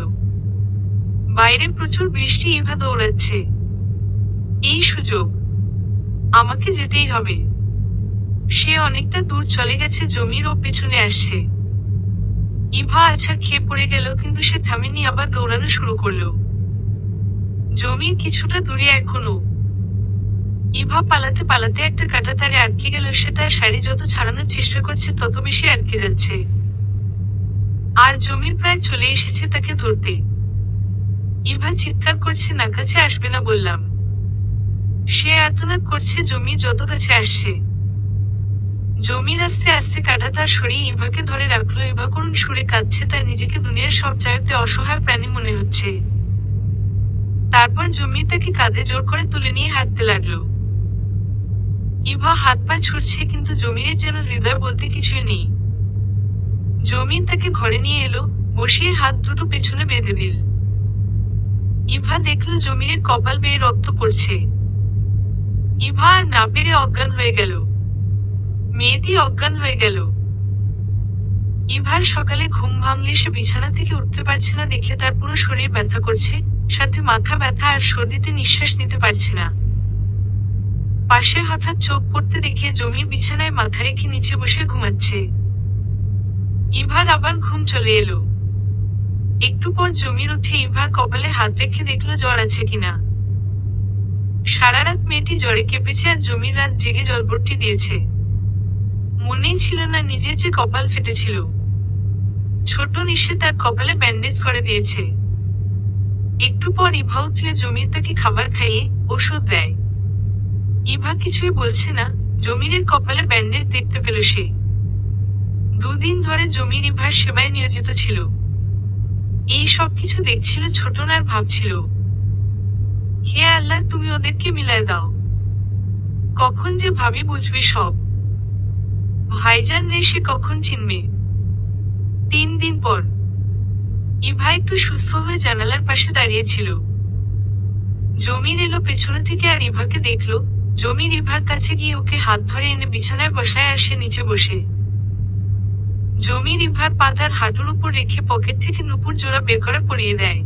বাইরে প্রচুর বৃষ্টি। ইভা দৌড়াচ্ছে। এই সুযোগ, আমাকে যেতেই হবে। সে অনেকটা দূর চলে গেছে। জমির ও পেছনে আসছে। ইভা আছাড় খেয়ে পড়ে গেল, কিন্তু সে থামেনি, আবার দৌড়ানো শুরু করলো। জমির কিছুটা দূরে এখনো। ইভা পালাতে পালাতে একটা কাঁটা তারে আটকে গেল। সে তার শাড়ি যত ছাড়ানোর চেষ্টা করছে তত বেশি আটকে যাচ্ছে। আর জমির প্রায় চলে এসেছে তাকে ধরতে। ইভা চিৎকার করছে, না কাছে আসবে না বললাম। সে আর্তনাদ করছে। জমির যত কাছে আসছে। জমির আস্তে আস্তে কাঁটা তার সরিয়ে ইভাকে ধরে রাখলো। ইভা করুণ সুরে কাঁদছে। তার নিজেকে দুনিয়ার সব চাইতে অসহায় প্রাণী মনে হচ্ছে। তারপর জমির তাকে কাঁধে জোর করে তুলে নিয়ে হাঁটতে লাগলো। ইভা হাত পা ছুটছে, কিন্তু জমিরের যেন হৃদয় বলতে কিছুই নেই। জমির তাকে ঘরে নিয়ে এলো, বসিয়ে হাত দুটো পেছনে বেঁধে দিল। ইভা দেখলো জমিরের কপাল বেয়ে রক্ত পড়ছে। ইভা আর না পেরে অজ্ঞান হয়ে গেল। মেয়েটি অজ্ঞান হয়ে গেল। ইভার সকালে ঘুম ভাঙলে সে বিছানা থেকে উঠতে পারছে না। দেখে তার পুরো শরীর ব্যথা করছে, সাথে মাথা ব্যথা, আর সর্দিতে নিঃশ্বাস নিতে পারছে না। পাশে হঠাৎ চোখ পড়তে দেখে জমি বিছানায় মাথা রেখে নিচে বসে ঘুমাচ্ছে। ইভার আবার ঘুম চলে এলো। একটু পর জমির উঠে ইভার কপালে হাত রেখে দেখলো জ্বর আছে কিনা। সারা রাত মেয়েটি জ্বরে কেঁপেছে, আর জমির রাত জেগে জলপট্টি দিয়েছে। মনেই ছিল না নিজের যে কপাল ফেটেছিল। ছোট নিশে তার কপালে ব্যান্ডেজ করে দিয়েছে। একটু পর ইভা উঠলে জমির তাকে খাবার খাইয়ে ওষুধ দেয়। ইভা কিছুই বলছে না। জমিরের কপালে ব্যান্ডেজ দেখতে পেল সে। দুদিন ধরে জমির ইভার সেবায় নিয়োজিত ছিল। এই সব কিছু দেখছিল ছোটন, আর ভাবছিল, হে আল্লাহ, তুমি ওদেরকে মিলায় দাও। কখন যে ভাবি বুঝবে সব। ভাইজান রে সে কখন চিনবে। 3 দিন পর ইভা একটু সুস্থ হয়ে জানালার পাশে দাঁড়িয়েছিল। জমির এলো পেছনে থেকে আর ইভাকে দেখলো। জমির ইভার কাছে গিয়ে ওকে হাত ধরে এনে বিছানায় বসায়, আর সে নিচে বসে। জমির ইভার পাতার হাঁটুর উপর রেখে পকেট থেকে নুপুর জোড়া বের করে পরিয়ে দেয়।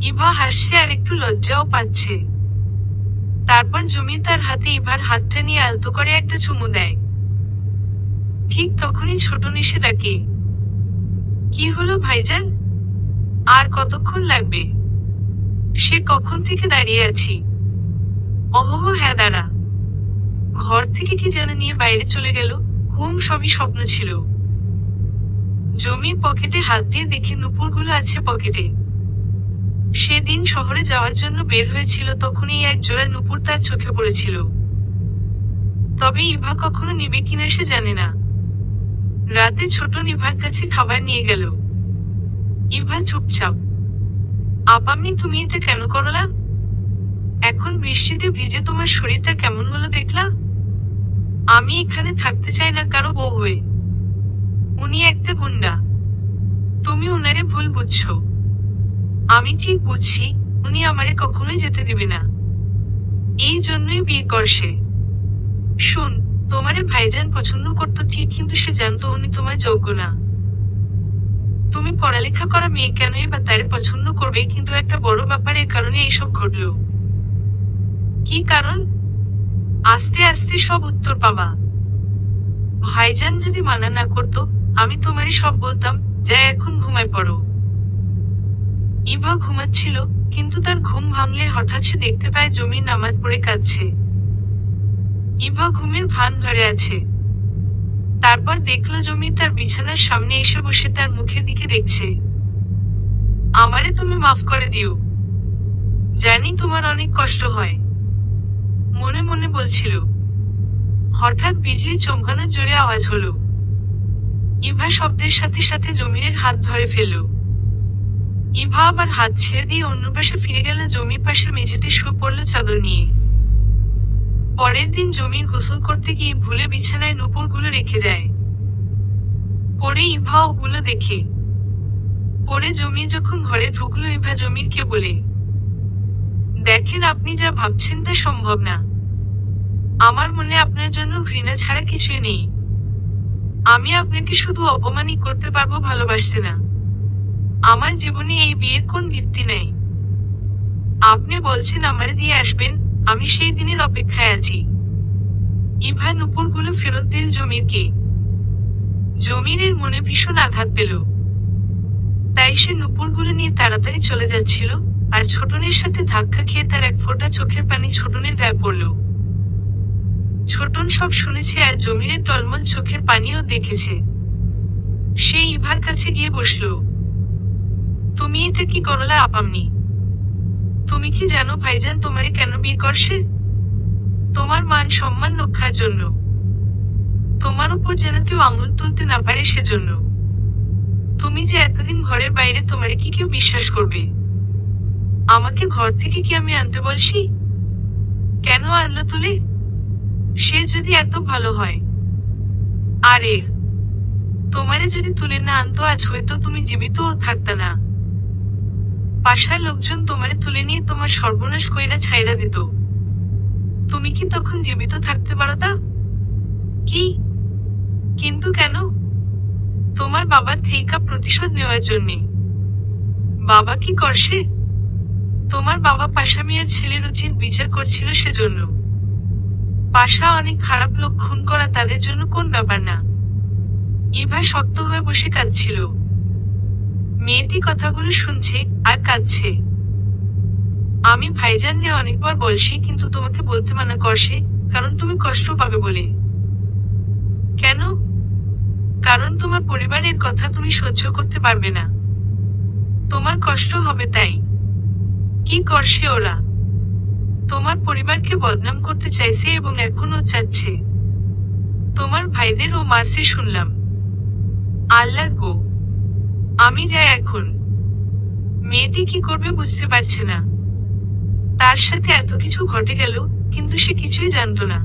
ইভা হাসছে, আর একটু লজ্জাও পাচ্ছে। তারপর জমির তার হাতে ইভার হাতটা নিয়ে আলতো করে একটা চুমু দেয়। ঠিক তখনই ছোট নিশে ডাকে, কি হলো ভাইজান? আর কতক্ষণ লাগবে? সে কখন থেকে দাঁড়িয়ে আছি। অহহ, হ্যাঁ দাঁড়া। ঘর থেকে কি যেন নিয়ে বাইরে চলে গেল। ঘুম সবই স্বপ্ন ছিল। জমির পকেটে হাত দিয়ে দেখে নুপুরগুলো আছে পকেটে। সেদিন শহরে যাওয়ার জন্য বের হয়েছিল, তখনই এক জোড়া নুপুর তার চোখে পড়েছিল। তবে ইভা কখনো নিবে কিনা সে জানে না। রাতে ছোটন ইভার কাছে খাবার নিয়ে গেল। ইভা চুপচাপ। আপামনি, তুমি এটা কেন করলা? এখন বৃষ্টিতে ভিজে তোমার শরীরটা কেমন হলো দেখলা? আমি এখানে থাকতে চাই না কারো বউ হয়ে। উনি একটা গুন্ডা। তুমি ওনারে ভুল বুঝছো। আমি ঠিক বুঝছি, উনি আমারে কখনোই যেতে দিবে না। এই জন্যই বিয়ে করছে। শোন, তোমারে ভাইজান পছন্দ করতো ঠিক, কিন্তু সে জানতো উনি তোমার যোগ্য না। তুমি পড়ালেখা করা মেয়ে কেনই বা তারে পছন্দ করবে? কিন্তু একটা বড় ব্যাপারের কারণে এইসব ঘটলো। কি কারণ? আস্তে আস্তে সব উত্তর পাবা। ভাইজান যদি মানা না করতো, আমি তোমারই সব বলতাম। যা, এখন ঘুমায় পড়ো। ইভা ঘুমাচ্ছিল, কিন্তু তার ঘুম ভাঙলে হঠাৎ সে দেখতে পায় জমির নামাজ পড়ে কাঁদছে। ইভা ঘুমের ভান ধরে আছে। তারপর দেখলো জমির তার বিছানার সামনে এসে বসে তার মুখের দিকে দেখছে। আমারে তুমি মাফ করে দিও। জানি তোমার অনেক কষ্ট হয়, মনে মনে বলছিল। হঠাৎ বিজলি চমকানোর জোরে আওয়াজ হলো। ইভা শব্দের সাথে সাথে জমিনের হাত ধরে ফেলল। ইভা আবার হাত ছেড়ে দিয়ে অন্য পাশে ফিরে গেল। জমির পাশে মেঝেতে শুয়ে পড়ল চাদর নিয়ে। পরের দিন জমির গোসল করতে গিয়ে ভুলে বিছানায় নুপুরগুলো রেখে যায়। পরে ইভা ওগুলো দেখে। পরে জমি যখন ঘরে ঢুকলো, ইভা জমিরকে বলে, দেখেন, আপনি যা ভাবছেন তা সম্ভব না। আমার মনে আপনার জন্য ঘৃণা ছাড়া কিছুই নেই। আমি আপনাকে শুধু অপমানই করতে পারবো, ভালোবাসতে না। আমার জীবনে এই বিয়ের কোন ভিত্তি নেই। আপনি বলছেন আমারে দিয়ে আসবেন, আমি সেই দিনের অপেক্ষায় আছি। ইভা নুপুরগুলো ফেরত দিল জমিরকে। জমিরের মনে ভীষণ আঘাত পেল। তাই সে নুপুরগুলো নিয়ে তাড়াতাড়ি চলে যাচ্ছিল, আর ছোটনের সাথে ধাক্কা খেয়ে তার এক ফোঁটা চোখের পানি ছোটনের গায়ে পড়ল। ছোটন সব শুনেছে আর জমিরের টলমল চোখের পানিও দেখেছে। সে ইভার কাছে গিয়ে বসল। তুমি এটা কি করলা আপামনি? তুমি কি জানো ভাইজান তোমারে কেন বিয়ে করছে? তোমার মান সম্মান রক্ষার জন্য। তোমার উপর যেন কেউ আঙুল তুলতে না পারে সেজন্য। তুমি যে এতদিন ঘরের বাইরে, তোমারে কি কেউ বিশ্বাস করবে? আমাকে ঘর থেকে কি আমি আনতে বলছি? কেন আনলো তুলে? সে যদি এত ভালো হয়। আরে, তোমারে যদি তুলে না আনতো, আজ হয়তো তুমি জীবিতও থাকতা না। পাশার লোকজন তোমারে তুলে নিয়ে তোমার সর্বনাশ কইরা ছাইরা দিত। তুমি কি তখন জীবিত থাকতে পারতা? কি? কিন্তু কেন? তোমার বাবার থেকে প্রতিশোধ নেওয়ার জন্যে। বাবা কি করছে? তোমার বাবা পাশা মিয়ার ছেলের উচিত বিচার করছিল সেজন্য। পাশা অনেক খারাপ লোক, খুন করা তাদের জন্য কোন ব্যাপার না। ইভা শক্ত হয়ে বসে কাঁদছিল। মেয়েটি কথাগুলো শুনছে আর কাঁদছে। আমি ভাইজানরে অনেকবার বলছি, কিন্তু তোমাকে বলতে মানা করছে, কারণ তুমি কষ্ট পাবে বলে। কেন? কারণ তোমার পরিবারের কথা তুমি সহ্য করতে পারবে না। তোমার কষ্ট হবে তাই। কি করছে ওরা? তোমার পরিবারকে বদনাম করতে চাইছে এবং এখনও চাচ্ছে। তোমার ভাইদেরও মারছে শুনলাম। আল্লাহ গো, আমি যাই এখন। মেয়েটি কি করবে বুঝতে পারছে না। তার সাথে এত কিছু ঘটে গেল, কিন্তু সে কিছুই জানতো না।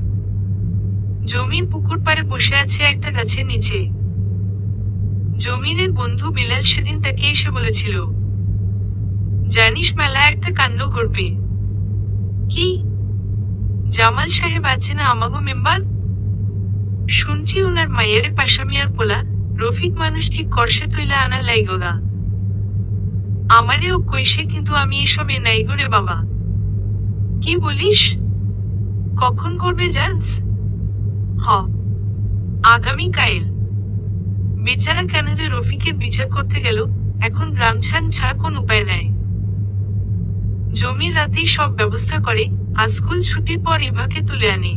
জমির পুকুর পাড়ে বসে আছে একটা গাছের নিচে। জমিনের বন্ধু বিলাল সেদিন তাকে এসে বলেছিল, জানিস মেলা একটা কাণ্ড করবে। কি? জামাল সাহেব আছে না আমাগো মেম্বার? শুনছি ওনার মায়ের পাশা মিয়ার পোলা রফিক মানুষ ঠিক করছে তৈলা আনা লাইগোগা। আমারেও কইছে, কিন্তু আমি এসবে নাই গো রে বাবা। কি বলিস? কখন করবে জানস? হ, আগামী কাইল। বেচারা কেন যে রফিকের বিচার করতে গেল, এখন গ্রামছান ছাড়া কোন উপায় নাই। জমির রাতেই সব ব্যবস্থা করে, আজ স্কুল ছুটির পর ইভাকে তুলে আনে।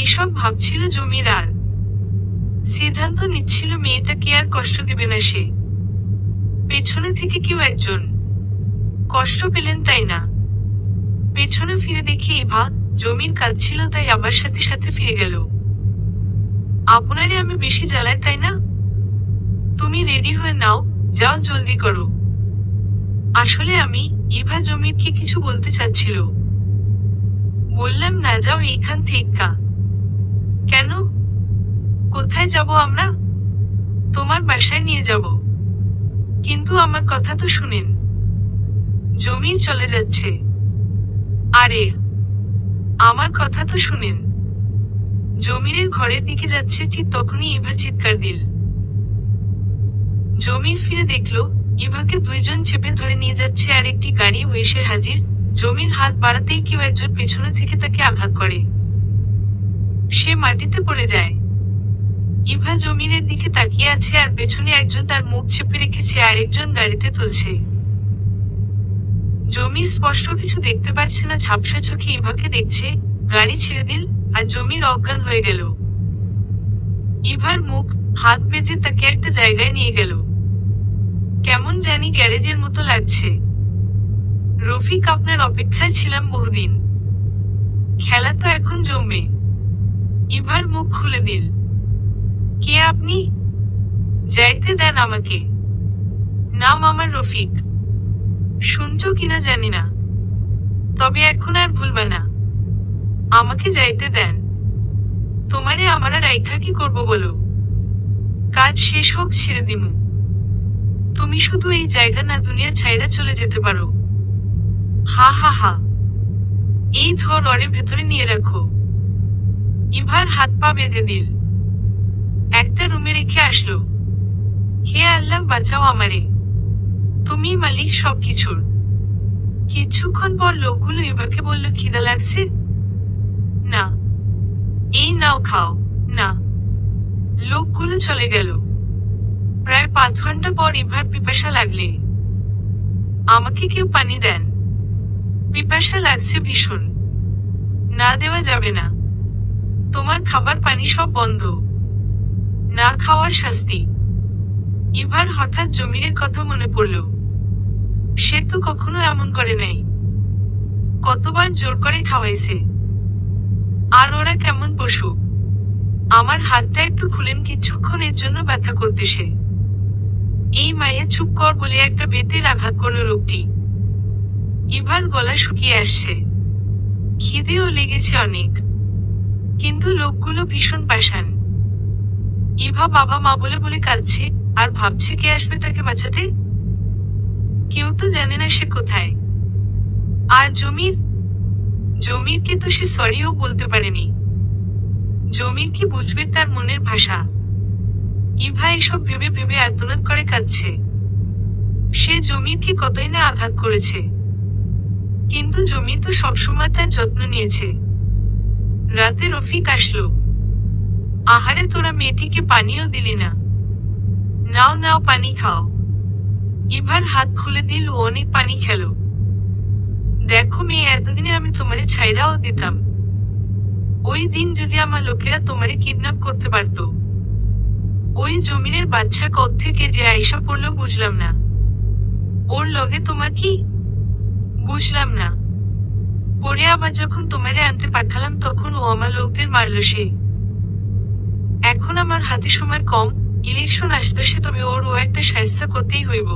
এসব ভাবছিল জমির আর সিদ্ধান্ত নিচ্ছিল মেয়েটাকে আর কষ্ট দেবে না সে। পেছনে থেকে কেউ একজন কষ্ট পেলেন তাই না? পেছনে ফিরে দেখে ইভা জমির কাজ ছিল তাই আবার সাথে সাথে ফিরে গেল। আপনারে আমি বেশি জ্বালাই তাই না? তুমি রেডি হয়ে নাও, যাও জলদি করো। আসলে আমি, ইভা জমিরকে কিছু বলতে চাচ্ছিল। বললাম না যাও এইখান থেকে। কেন? কোথায় যাব আমরা? তোমার বাসায় নিয়ে যাব। কিন্তু আমার কথা তো শুনেন। জমির চলে যাচ্ছে। আরে, আমার কথা তো শুনেন। জমিরের ঘরের দিকে যাচ্ছে ঠিক তখনই ইভা চিৎকার দিল। জমির ফিরে দেখলো ইভাকে দুইজন চেপে ধরে নিয়ে যাচ্ছে আর একটি গাড়ি এসে হাজির। জমির হাত বাড়াতেই কেউ একজন পেছনে থেকে তাকে আঘাত করে। সে মাটিতে পড়ে যায়। ইভা জমিরের দিকে তাকিয়ে আছে আর পেছনে একজন তার মুখ চেপে রেখেছে আর একজন গাড়িতে তুলছে। জমির স্পষ্ট কিছু দেখতে পাচ্ছে না, ঝাপসা চোখে ইভাকে দেখছে। গাড়ি ছেড়ে দিল আর জমির অজ্ঞান হয়ে গেল। ইভার মুখ হাত বেঁধে তাকে একটা জায়গায় নিয়ে গেল। কেমন জানি গ্যারেজের মতো লাগছে। রফিক, আপনার অপেক্ষায় ছিলাম বহুদিন। খেলা তো এখন জমবে। ইভার মুখ খুলে দিল। কে আপনি? যাইতে দেন আমাকে। নাম আমার রফিক। শুনছো কিনা জানি না, তবে এখন আর ভুলবা না। আমাকে যাইতে দেন। তোমারে আমার আর রাইখা কি করবো বলো? কাজ শেষ হোক ছেড়ে দিমু। তুমি শুধু এই জায়গা না দুনিয়া ছাইড়া চলে যেতে পারো। হা হা হা। এই ধর ওরে ভেতরে নিয়ে রাখো। ইভার হাত পা বেঁধে দিল। একটা রুমে রেখে আসলো। হে আল্লাহ, বাঁচাও আমারে। তুমি মালিক সবকিছুর। কিছুক্ষণ পর লোকগুলো ইভাকে বলল, খিদা লাগছে? না। এই নাও খাও। না। লোকগুলো চলে গেল। প্রায় 5 ঘন্টা পর ইভার পিপাসা লাগলে। আমাকে কেউ পানি দেন। পিপাসা লাগছে ভীষণ। না দেওয়া যাবে না। তোমার খাবার পানি সব বন্ধ। না খাওয়ার শাস্তি। ইভার হঠাৎ জমিরের কথা মনে পড়ল। সে তো কখনো এমন করে নাই। কতবার জোর করে খাওয়াইছে। আর ওরা কেমন পশু। আমার হাতটা একটু খুলেন, কিছুক্ষণের জন্য ব্যথা করতেছে। এই মায়ে চুপ কর বলে একটা বেতের আঘাত করল লোকটি। ইভার গলা শুকিয়ে আসছে। খিদেও লেগেছে অনেক। কিন্তু লোকগুলো ভীষণ পাষাণ। ইভা বাবা মা বলে বলে কাঁদছে আর ভাবছে কে আসবে তাকে বাঁচাতে। কেউ তো জানে না সে কোথায়। আর জমিরকে তো সে সরিও বলতে পারেনি। জমির কি বুঝবে তার মনের ভাষা? ইভা এসব ভেবে ভেবে আর্তনাদ করে কাঁদছে। সে জমিরকে কতই না আঘাত করেছে, কিন্তু জমির তো সবসময় তার যত্ন নিয়েছে। রাতে রফিক আসলো। আহারে, তোরা মেয়েটিকে পানিও দিলি না। নাও নাও পানি খাও। ইভার হাত খুলে দিল ও অনেক পানি খেলো। দেখো মেয়ে, এতদিনে আমি তোমারে ছাইরাও দিতাম। ওই দিন যদি আমার লোকেরা তোমারে কিডন্যাপ করতে পারতো। ওই জমিনের বাচ্চা কোত্থেকে যে আইসা পড়লো বুঝলাম না। ওর লগে তোমার কি? বুঝলাম না। পরে আবার যখন তোমারে আনতে পাঠালাম তখন ও আমার লোকদের মারলো সে। এখন আমার হাতে সময় কম, ইলেকশন আসতেছে, তবে ও একটা সাহায্য করতেই হইব।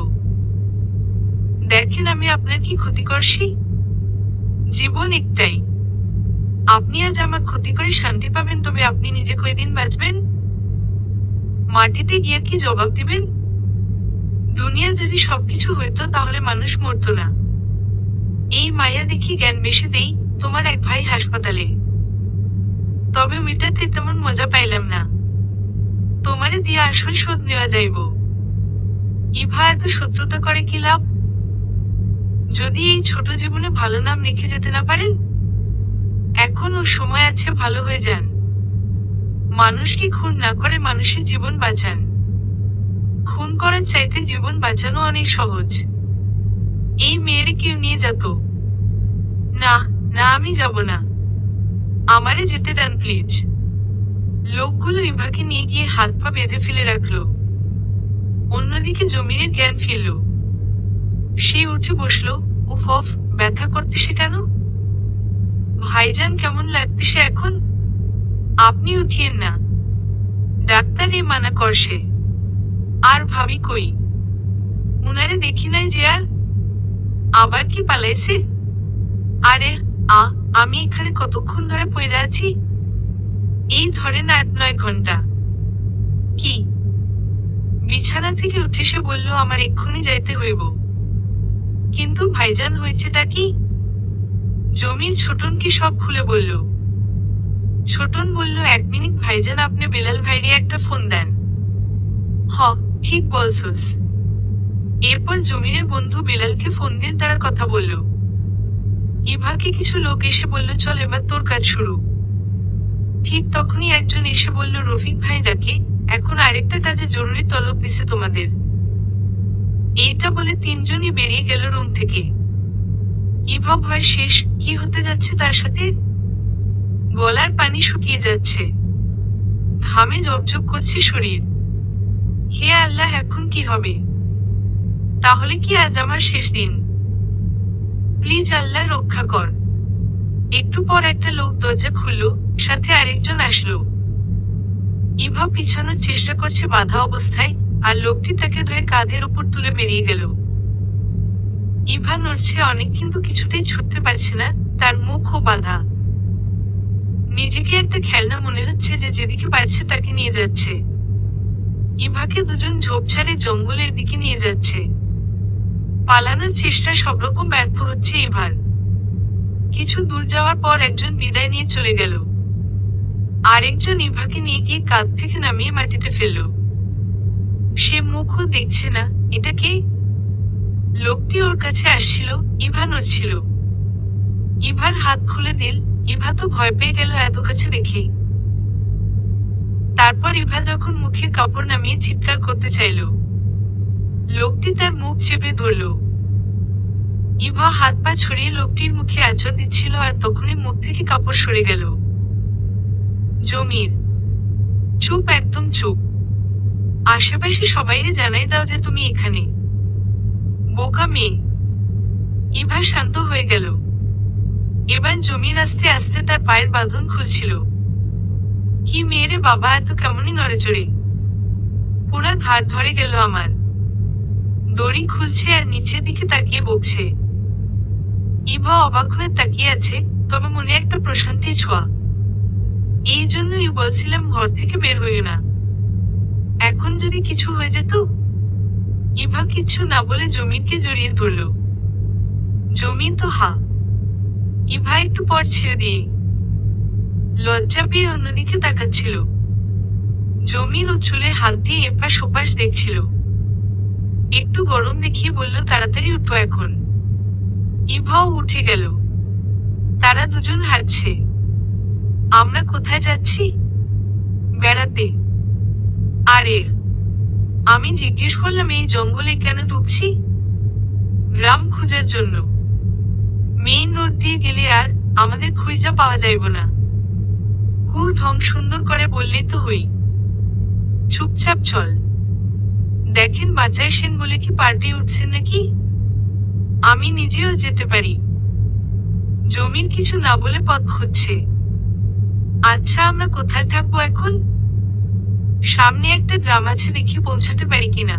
দেখেন আমি আপনার কি ক্ষতি করছি? জীবন একটাই। আপনি আজ আমার ক্ষতি করে শান্তি পাবেন, তবে আপনি নিজে কয়দিন বাঁচবেন? মাটিতে গিয়ে কি জবাব দিবেন? দুনিয়া যদি সবকিছু হইতো তাহলে মানুষ মরতো না। এই মায়া দেখি জ্ঞান বেশি দেই। তোমার এক ভাই হাসপাতালে, তবে ওইটাতে তেমন মজা পাইলাম না। তোমারে দিয়ে আসল শোধ নেওয়া যাইব। ইভা এত শত্রুতা করে কি লাভ? যদি এই ছোট জীবনে ভালো নাম রেখে যেতে না পারেন? এখনো সময় আছে, ভালো হয়ে যান। মানুষকে খুন না করে মানুষের জীবন বাঁচান। খুন করার চাইতে জীবন বাঁচানো অনেক সহজ। এই মেয়েরে কেউ নিয়ে যেত না। না, আমি যাব না। আমারে যেতে দেন প্লিজ। লোকগুলো ইভাকে নিয়ে গিয়ে হাত পা বেঁধে ফেলে রাখলো। অন্যদিকে জমিনের জ্ঞান ফিরল। সে উঠে বসলো। উফ অফ, ব্যথা করতেছে কেন? ভাইজান কেমন লাগতেছে এখন? আপনি উঠিয়েন না, ডাক্তার এ মানা করছে। আর ভাবি কই? উনারে দেখি নাই যে আর। আবার কি পালাইছে? আরে আমি এখানে কতক্ষণ ধরে পড়ে আছি? এই ধরেন 8-9 ঘন্টা। কি? বিছানা থেকে উঠে সে বলল আমার এক্ষুনি যাইতে হইব। কিন্তু ভাইজান হয়েছেটা কি? জমির ছোটনকে সব খুলে বলল। ছোটন বলল 1 মিনিট ভাইজান, আপনি বেলাল ভাইরে একটা ফোন দেন। হ, ঠিক বলছস। এরপর জমিরের বন্ধু বেলালকে ফোন দিয়ে তারা কথা বলল। ইভাকে কিছু লোক এসে বলল চল এবার তোর কাজ শুরু। ঠিক তখনই একজন এসে বলল রফিক ভাই ডাকে, এখন আরেকটা কাজে জরুরি তলব দিছে তোমাদের। এইটা বলে তিনজনই বেরিয়ে গেল রুম থেকে। ইভা ভয় শেষ, কি হতে যাচ্ছে তার সাথে? গলার পানি শুকিয়ে যাচ্ছে, ঘামে জবজব করছে শরীর। হে আল্লাহ, এখন কি হবে? তাহলে কি আজ আমার শেষ দিন? প্লিজ আল্লাহ রক্ষা কর। একটু পর একটা লোক দরজা খুলল, সাথে আরেকজন আসলো। ইভা পিছানোর চেষ্টা করছে বাধা অবস্থায়, আর লোকটি তাকে ধরে কাঁধের উপর তুলে বেরিয়ে গেল। ইভা নড়ছে অনেক, কিন্তু কিছুতেই ছুটতে পারছে না, তার মুখও বাঁধা। নিজেকে একটা খেলনা মনে হচ্ছে যে যেদিকে পারছে তাকে নিয়ে যাচ্ছে। ইভাকে দুজন ঝোপঝাড়ে জঙ্গলের দিকে নিয়ে যাচ্ছে। পালানোর চেষ্টা সব রকম ব্যর্থ হচ্ছে ইভার। কিছু দূর যাওয়ার পর একজন বিদায় নিয়ে চলে গেল। আরেকজন ইভাকে নিয়ে গিয়ে কাঁধ থেকে নামিয়ে মাটিতে ফেলল। সে মুখও দেখছে না। এটা কে? লোকটি ওর কাছে আসছিল, ইভা নড়ছিল। ইভার হাত খুলে দিল। ইভা তো ভয় পেয়ে গেল এত কাছে দেখেই। তারপর ইভা যখন মুখের কাপড় নামিয়ে চিৎকার করতে চাইল, লোকটি তার মুখ চেপে ধরল। ইভা হাত পা ছড়িয়ে লোকটির মুখে আঁচড় দিচ্ছিল, আর তখনই মুখ থেকে কাপড় সরে গেল। জমির, চুপ, একদম চুপ। আশেপাশে সবাইরে জানাই দাও যে তুমি এখানে। বোকা মেয়ে। ইভা শান্ত হয়ে গেল। এবার জমির আস্তে আস্তে তার পায়ের বাঁধন খুলছিল। কি মেয়েরে বাবা, এত কেমনই নড়েচড়ে। পুরা ঘাড় ধরে গেল আমার। দড়ি খুলছে আর নিচের দিকে তাকিয়ে বকছে। ইভা অবাক হয়ে তাকিয়ে আছে, তবে মনে একটা প্রশান্তি ছোঁয়া। এই জন্যই বলছিলাম ঘর থেকে বের হইও না। এখন যদি কিছু হয়ে যেত। ইভা কিছু না বলে জমিরকে জড়িয়ে ধরল। জমির তো হা। ইভা একটু পর ছেড়ে দিয়ে লজ্জা পেয়ে অন্যদিকে তাকাচ্ছিল। জমির ও চুলে হাত দিয়ে এপাশ ওপাশ দেখছিল। একটু গরম দেখিয়ে বলল তাড়াতাড়ি উঠো এখন। ইভাও উঠে গেল। তারা দুজন হাঁটছে। আমরা কোথায় যাচ্ছি? বেড়াতে। আরে, আমি জিজ্ঞেস করলাম এই জঙ্গলে কেন ঢুকছি? গ্রাম খোঁজার জন্য। মেইন রোড দিয়ে গেলে আর আমাদের খুঁজা পাওয়া যাইব না। ঢং সুন্দর করে বললেই তো হই। চুপচাপ চল। দেখেন বাঁচায় সেন বলে কি পার্টি উঠছে নাকি? আমি নিজেও যেতে পারি। জমির কিছু না বলে পথ খুঁজছে। আচ্ছা, আমরা কোথায় থাকবো এখন? সামনে একটা গ্রাম আছে, দেখি পৌঁছাতে পারি কিনা।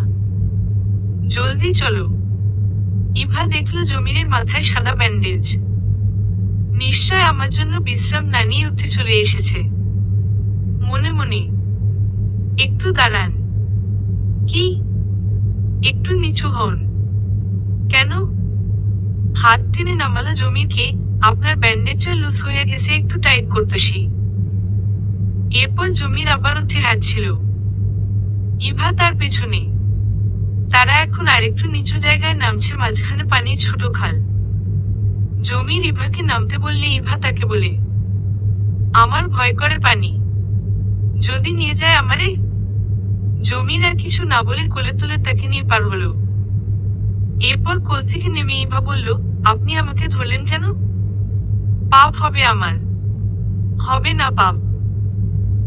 জলদি চলো। ইভা দেখলো জমিরের মাথায় সাদা ব্যান্ডেজ। নিশ্চয় আমার জন্য বিশ্রাম না নিয়ে উঠে চলে এসেছে। মনে মনে, একটু দাঁড়ান। কি? একটু নিচু হন। কেন? হাত টেনে নামালো জমিরকে। আপনার ব্যান্ডেজটা লুজ হয়ে গেছে, একটু টাইট করতেছি। এরপর জমির আবার উঠে হাঁটছিল। ইভা তার পেছনে। তারা এখন আরেকটু নিচু জায়গায় নামছে, মাঝখানে পানির ছোট খাল। জমির ইভাকে নামতে বললে ইভা তাকে বলে, আমার ভয় করে পানি। যদি নিয়ে যায় আমারে। জমির আর কিছু না বলে কোলে তুলে তাকে নিয়ে পার হলো। এরপর কোল থেকে নেমে ইভা বলল, আপনি আমাকে ধরলেন কেন? পাপ হবে আমার। হবে না পাপ।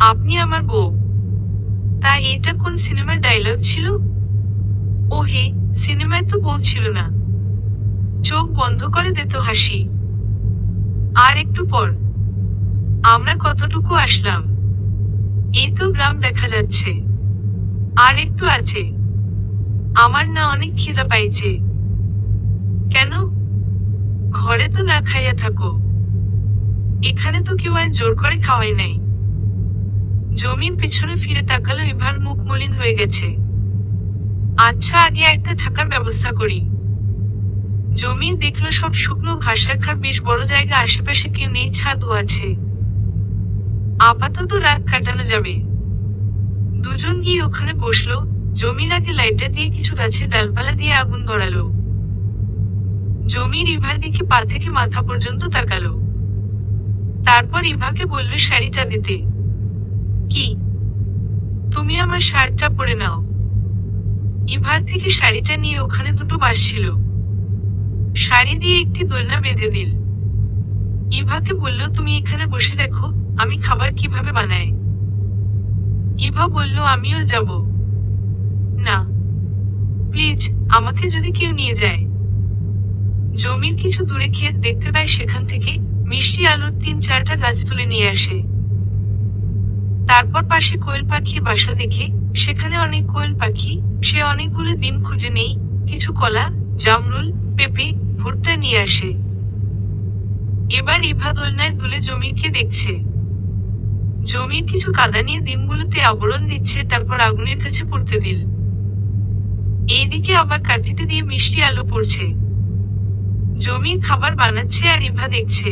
আপনি আমার বউ। তাই এটা কোন সিনেমার ডায়লগ ছিল? ও হে, সিনেমায় তো বউ ছিল না। চোখ বন্ধ করে দিত হাসি। আর একটু পর আমরা কতটুকু আসলাম? এই তো গ্রাম দেখা যাচ্ছে। আর একটু আছে। আমার না অনেক খিদা পাইছে। কেন? ঘরে তো না খাইয়া থাকো। এখানে তো কেউ আর জোর করে খাওয়াই নাই। জমির পিছনে ফিরে তাকালো, ইভার মুখ মলিন হয়ে গেছে। আচ্ছা, আগে একটা থাকার ব্যবস্থা করি। জমির দেখলো সব শুকনো ঘাস রাখা বেশ বড় জায়গা, আশেপাশে কেউ নেই, ছাদও আছে। আপাতত রাত কাটানো যাবে। দুজন গিয়ে ওখানে বসলো। জমির আগে লাইটার দিয়ে কিছু গাছের ডালপালা দিয়ে আগুন ধরালো। জমির ইভার দিকে পা থেকে মাথা পর্যন্ত তাকালো। তারপর ইভাকে বলল শাড়িটা দিতে। কি? তুমি আমার শার্টটা পরে নাও। ইভার থেকে শাড়িটা নিয়ে ওখানে দুটো বাঁশ ছিল, শাড়ি দিয়ে একটি দোলনা বেঁধে দিল। ইভাকে বলল, তুমি এখানে বসে দেখো আমি খাবার কিভাবে বানাই। ইভা বলল, আমিও যাব। না প্লিজ, আমাকে যদি কেউ নিয়ে যায়। জমির কিছু দূরে ক্ষেত দেখতে পায়, সেখান থেকে মিষ্টি আলুর 3-4টা গাছ তুলে নিয়ে আসে। তারপর পাশে কোয়েল পাখির বাসা দেখে সেখানে অনেক কোয়েল পাখি, সে অনেকগুলো ডিম খুঁজে নেই, কিছু কলা, জামরুল, পেঁপে, ভুট্টা নিয়ে আসে। এবার ইভা দোলনায় দুলে জমিরকে দেখছে। জমির কিছু কাদা নিয়ে ডিমগুলোতে আবরণ দিচ্ছে, তারপর আগুনের কাছে পড়তে দিল। এইদিকে আবার কাঠিতে দিয়ে মিষ্টি আলু পড়ছে। জমির খাবার বানাচ্ছে আর ইভা দেখছে।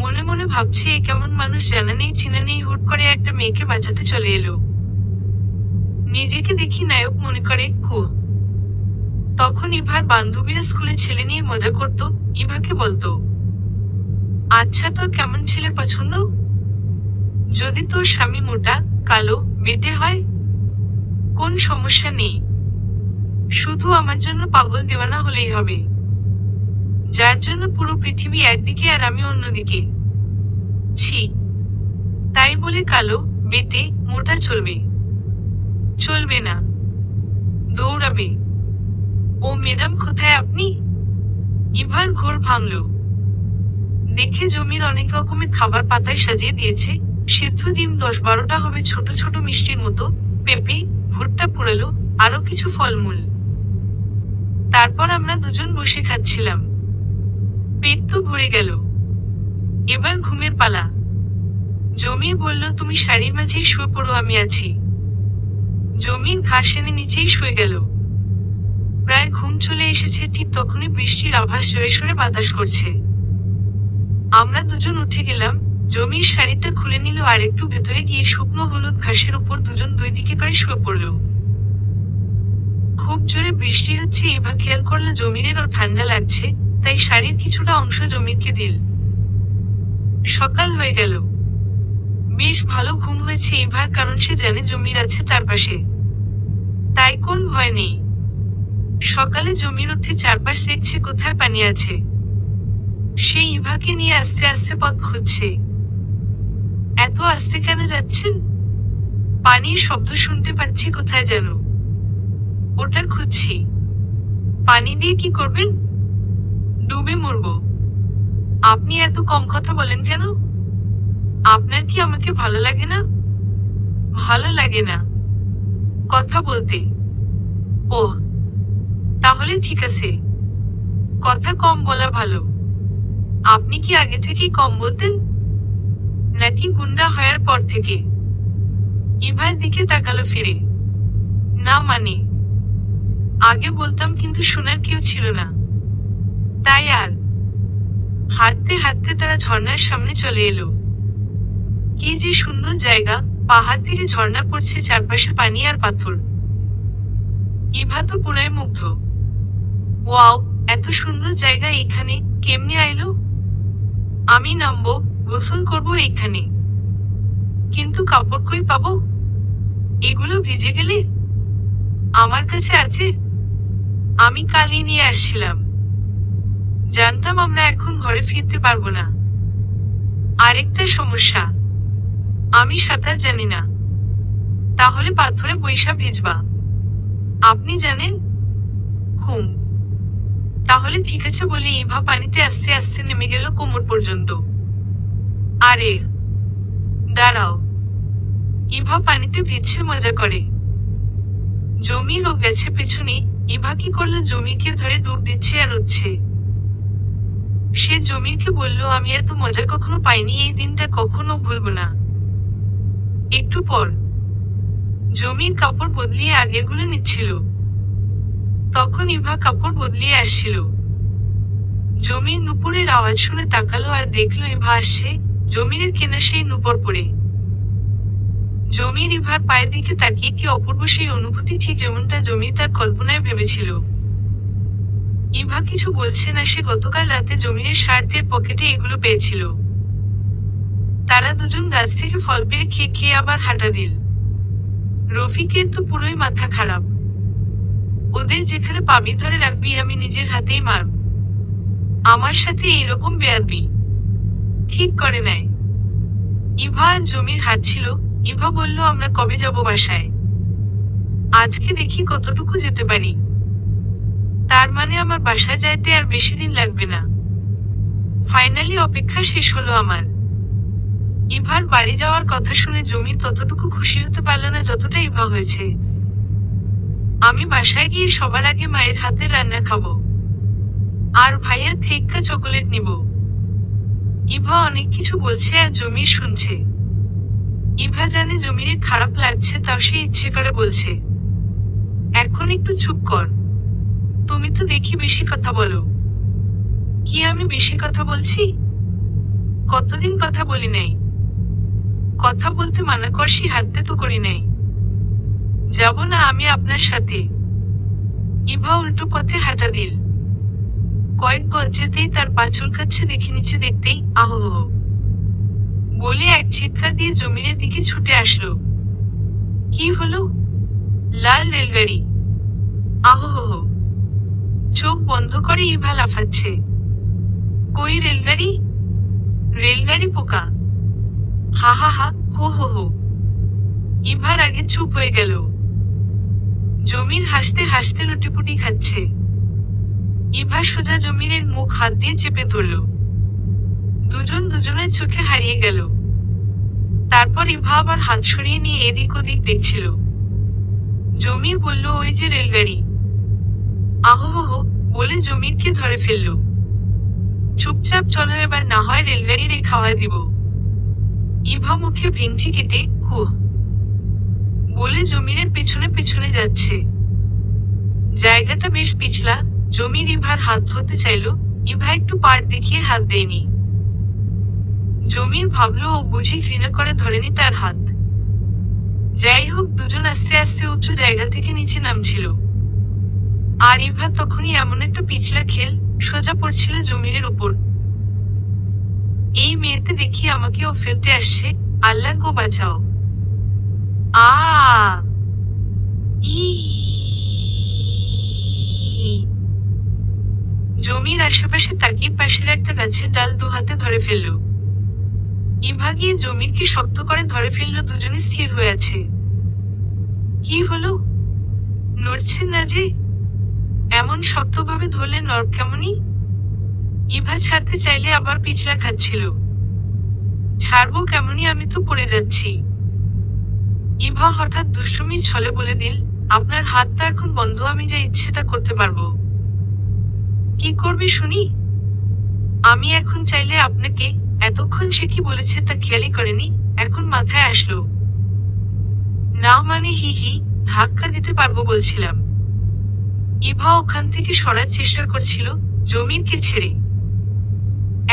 মনে মনে ভাবছে, এ কেমন মানুষ, জানা নেই চিনা নেই, হুট করে একটা মেয়েকে বাঁচাতে চলে এলো। নিজেকে দেখি নায়ক মনে করে। তখন ইভার বান্ধবীরা স্কুলে ছেলে নিয়ে মজা করত। ইভাকে বলতো, আচ্ছা তোর কেমন ছেলে পছন্দ? যদি তোর স্বামী মোটা, কালো, বেটে হয়? কোন সমস্যা নেই, শুধু আমার জন্য পাগল দেওয়ানা হলেই হবে, যার জন্য পুরো পৃথিবী একদিকে আর আমি অন্যদিকে। ছি, তাই বলে কালো, বেটে, মোটা চলবে? চলবে না, দৌড়াবে। ও ম্যাডাম, কোথায় আপনি? ইভার ঘোর ভাঙল। দেখে জমির অনেক রকমের খাবার পাতায় সাজিয়ে দিয়েছে। সিদ্ধ ডিম 10-12টা হবে, ছোট ছোট মিষ্টির মতো, পেঁপে, ভুট্টা পোড়ালো, আরো কিছু ফলমূল। তারপর আমরা দুজন বসে খাচ্ছিলাম। পেট তো ভরে গেল। এবার ঘুমের পালা। জমির বলল, তুমি শাড়ির মাঝেই শুয়ে পড়ো, আমি আছি। জমির ঘাস এনে নিচেই শুয়ে গেল। প্রায় ঘুম চলে এসেছে, ঠিক তখনই বৃষ্টির আভাস জোরে সোরে বাতাস করছে। আমরা দুজন উঠে গেলাম। জমির শাড়িটা খুলে নিল আর একটু ভেতরে গিয়ে শুকনো হলুদ ঘাসের উপর দুজন দুই দিকে করে শুয়ে পড়ল। খুব জোরে বৃষ্টি হচ্ছে। ইভা খেয়াল করলো জমিরেরও ঠান্ডা লাগছে, তাই শাড়ির কিছুটা অংশ জমিরকে দিল। সকাল হয়ে গেল। বেশ ভালো ঘুম হয়েছে ইভার, কারণ সে জানে জমির আছে তার পাশে, তাই কোন ভয় নেই। সকালে জমির উঠে চারপাশ দেখছে কোথায় পানি আছে। সে ইভাকে নিয়ে আস্তে আস্তে পথ খুঁজছে। এত আস্তে কেন যাচ্ছেন? পানির শব্দ শুনতে পাচ্ছি কোথায় যেন, ওটা খুঁজছি। পানি দিয়ে কি করবেন? ডুবে মরব। আপনি এত কম কথা বলেন কেন? আপনার কি আমাকে ভালো লাগে না? ভালো লাগে না কথা বলতে? ও, তাহলে ঠিক আছে, কথা কম বলা ভালো। আপনি কি আগে থেকেই কম বলতেন, নাকি গুন্ডা হওয়ার পর থেকে? ইভার দিকে তাকালো ফিরে। না মানে, আগে বলতাম কিন্তু শোনার কেউ ছিল না, তাই। আর হাঁটতে হাঁটতে তারা ঝর্ণার সামনে চলে এলো। কি যে সুন্দর জায়গা, পাহাড় থেকে ঝর্ণা পড়ছে, চারপাশে পানি আর পাথর। ইভা তো পুরাই মুগ্ধ। ওয়াও, এত সুন্দর জায়গা এখানে কেমনে আইলো? আমি নামবো, গোসল করব এখানে, কিন্তু কাপড় কই পাবো? এগুলো ভিজে গেলে? আমার কাছে আছে, আমি কালই নিয়ে আসছিলাম। জানতাম আমরা এখন ঘরে ফিরতে পারবো না। আরেকটা সমস্যা, আমি সাঁতার জানি না। তাহলে পাথরে বৈশা ভিজবা? আপনি জানেন? হুম, তাহলে ঠিক আছে বলে ইভা পানিতে আস্তে আস্তে নেমে গেল কোমর পর্যন্ত। আরে দাঁড়াও, ইভা পানিতে ভিজছে মজা করে। জমির ও গেছে পেছনে। ইভা কি করলো, জমিরকে ধরে ডুব দিচ্ছে আর উঠছে। সে জমিরকে বলল, আমি এত মজা কখনো পাইনি, এই দিনটা কখনো ভুলবো না। একটু পর জমির কাপড় বদলিয়ে আগেরগুলো নিচ্ছিল। তখন ইভা কাপড় বদলিয়ে আসছিল। জমির নুপুরের আওয়াজ শুনে তাকালো আর দেখলো ইভা আসছে, জমিরের কেনা সেই নুপুর পরে। জমির ইভার পায়ের দিকে তাকিয়ে কি অপূর্ব সেই অনুভূতি, ঠিক যেমনটা জমির তার কল্পনায় ভেবেছিল। ইভা কিছু বলছে না, সে গতকাল রাতে জমিরের শার্টের পকেটে এগুলো পেয়েছিল। তারা দুজন গাছ থেকে ফল পেড়ে খেয়ে খেয়ে আবার হাঁটা দিল। রফিকের তো পুরোই মাথা খারাপ। ওদের যেখানে পাবি ধরে রাখবি, আমি নিজের হাতেই মারব। আমার সাথে এইরকম বেয়াদবি ঠিক করে নেয়। ইভা আর জমির হাঁটছিল। ইভা বলল, আমরা কবে যাব বাসায়? আজকে দেখি কতটুকু যেতে পারি। তার মানে আমার বাসায় যাইতে আর বেশি দিন লাগবে না। ফাইনালি অপেক্ষা শেষ হলো আমার। ইভার বাড়ি যাওয়ার কথা শুনে জমির ততটুকু খুশি হতে পারল না যতটা ইভা হয়েছে। আমি বাসায় গিয়ে সবার আগে মায়ের হাতে রান্না খাবো, আর ভাইয়া থেক্কা চকোলেট নিব। ইভা অনেক কিছু বলছে আর জমির শুনছে। ইভা জানে জমির খারাপ লাগছে, তাও সে ইচ্ছে করে বলছে, এখন একটু চুপ কর, তুমি তো দেখি বেশি কথা বলো। কি আমি বেশি কথা বলছি? কতদিন কথা বলি নাই। কথা বলতে মানা করছি, হাঁটতে তো করি নাই। যাব না আমি আপনার সাথে। ইভা উল্টো পথে হাঁটা দিল। কয়েক গজ যেতেই তার পা চুলকাচ্ছে দেখে নিচে দেখতেই আহ বলে এক চিৎকার দিয়ে জমিনের দিকে ছুটে আসলো। কি হলো? লাল রেলগাড়ি। আহ চোখ বন্ধ করে ইভা লাফাচ্ছে। কই রেলগাড়ি? রেলগাড়ি পোকা। হা হা হা, হো হো হো। ইভার আগে চুপ হয়ে গেল। জমির হাসতে হাসতে লুটিপুটি খাচ্ছে। ইভা সোজা জমিনের মুখ হাত দিয়ে চেপে ধরল। দুজন দুজনের চোখে হারিয়ে গেল। তারপর ইভা আবার হাত সরিয়ে নিয়ে এদিক ওদিক দেখছিল। জমির বলল, ওই যে রেলগাড়ি। আহো বলে জমিরকে ধরে ফেলল। চুপচাপ চলো এবার, না হয় রেলগাড়িরে খাওয়া দিব। ইভা মুখে ভেঙচি কেটে হুহ বলে জমিরের পেছনে পেছনে যাচ্ছে। জায়গাটা বেশ পিছলা। জমির ইভার হাত ধরতে চাইল, ইভা একটু পাড় দেখিয়ে হাত দেয়নি। জমির ভাবলো ও বুঝি ঘৃণা করে ধরেনি তার হাত। যাই হোক, দুজন আস্তে আস্তে উঁচু জায়গা থেকে নিচে নামছিল। আর ইভা তখনই এমন একটা পিছলা খেল সোজা পড়ছিল জমিরের উপর। এই মেয়েতে দেখি আমাকেও ফেলতে আসছে, আল্লাহ গো বাঁচাও। আ ই জমির আশেপাশে তাকিয়ে পাশের একটা গাছের ডাল দু হাতে ধরে ফেলল। ইভা গিয়ে জমিরকে শক্ত করে ধরে ফেলল। দুজনে স্থির হয়ে আছে। কি হলো? নড়ছেন না যে? এমন শক্তভাবে ধরলে নড়ব কেমনই? ইভা ছাড়তে চাইলে আবার পিছলা খাচ্ছিল। ছাড়বো কেমনই, আমি তো পড়ে যাচ্ছি। ইভা হঠাৎ দুষ্টুমির ছলে বলে দিল, আপনার হাতটা এখন বন্ধ, আমি যা ইচ্ছে তা করতে পারবো। কি করবে শুনি? আমি এখন চাইলে আপনাকে। এতক্ষণ সে কি বলেছে তা খেয়ালই করেনি, এখন মাথায় আসলো। না মানে হি হি, ধাক্কা দিতে পারবো বলছিলাম। ইভা ওখান থেকে সরার চেষ্টা করছিল জমিরকে ছেড়ে।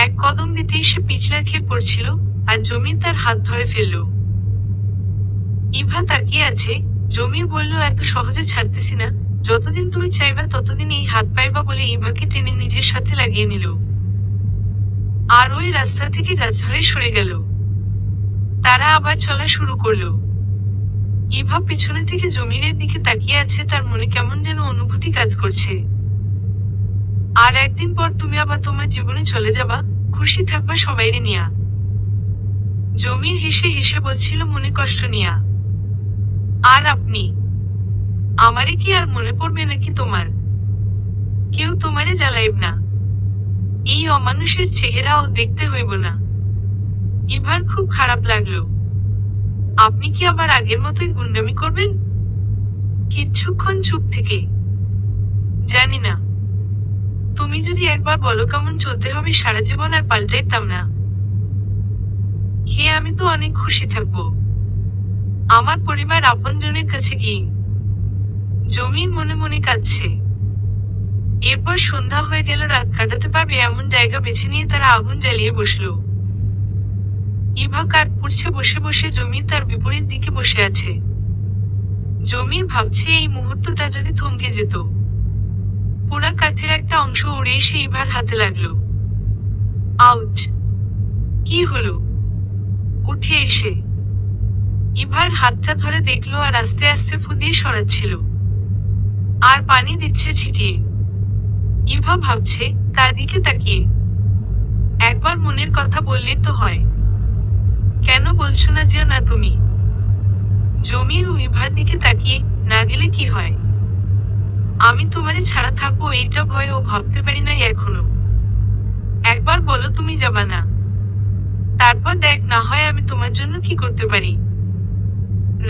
এক কদম দিতেই সে পিছলা খেয়ে পড়ছিল, আর জমির তার হাত ধরে ফেলল। ইভা তাকিয়ে আছে। জমির বলল, এত সহজে ছাড়তেছি না, যতদিন তুমি চাইবা ততদিন এই হাত পাইবা বলে ইভাকে টেনে নিজের সাথে লাগিয়ে নিল। আর ওই রাস্তা থেকে গাছ ধরে সরে গেল। তারা আবার চলা শুরু করলো। ইভা পেছনে থেকে জমিরের দিকে তাকিয়ে আছে, তার মনে কেমন যেন অনুভূতি কাজ করছে। আর একদিন পর তুমি আবার তোমার জীবনে চলে যাবা, খুশি থাকবা সবাইরে নিয়া। জমির হেসে হেসে বলছিল, মনে কষ্ট নিয়া। আর আপনি? আমারে কি আর মনে পড়বে নাকি তোমার? কেউ তোমারে জ্বালাইব না। এই অমানুষের চেহারাও দেখতে হইব না। ইভার খুব খারাপ লাগলো। আপনি কি আবার আগের মতোই গুন্ডামি করবেন? কিছুক্ষণ চুপ থেকে, জানি না, তুমি যদি একবার বলো কেমন চলতে হবে সারা জীবন আর পাল্টাইতাম না। হে, আমি তো অনেক খুশি থাকবো আমার পরিবার আপনজনের কাছে গিয়ে। জমির মনে মনে কাঁদছে। এরপর সন্ধ্যা হয়ে গেল। রাত কাটাতে পারবে এমন জায়গা বেছে নিয়ে তারা আগুন জ্বালিয়ে বসলো। ইভা কাঠ পুড়ছে বসে বসে জমির তার বিপরীত দিকে বসে আছে। জমির ভাবছে এই মুহূর্তটা যদি থমকে যেত। পোড়া কাঠের একটা অংশ উড়ে এসে ইভার হাতে লাগলো। আউচ! কি হলো? উঠে এসে ইভার হাতটা ধরে দেখলো আর আস্তে আস্তে ফু দিয়ে সরাচ্ছিল, আর পানি দিচ্ছে ছিটিয়ে। ইভা ভাবছে, তার দিকে তাকিয়ে, একবার মনের কথা বললে তো হয়, কেন বলছো না যেও না তুমি? জমির ও ইভার দিকে তাকিয়ে, না গেলে কি হয়? আমি তোমারে ছাড়া থাকবো এইটা ভয় ও ভাবতে পারি না এখনো। একবার বলো তুমি যাবা না, তারপর দেখ না হয় আমি তোমার জন্য কি করতে পারি।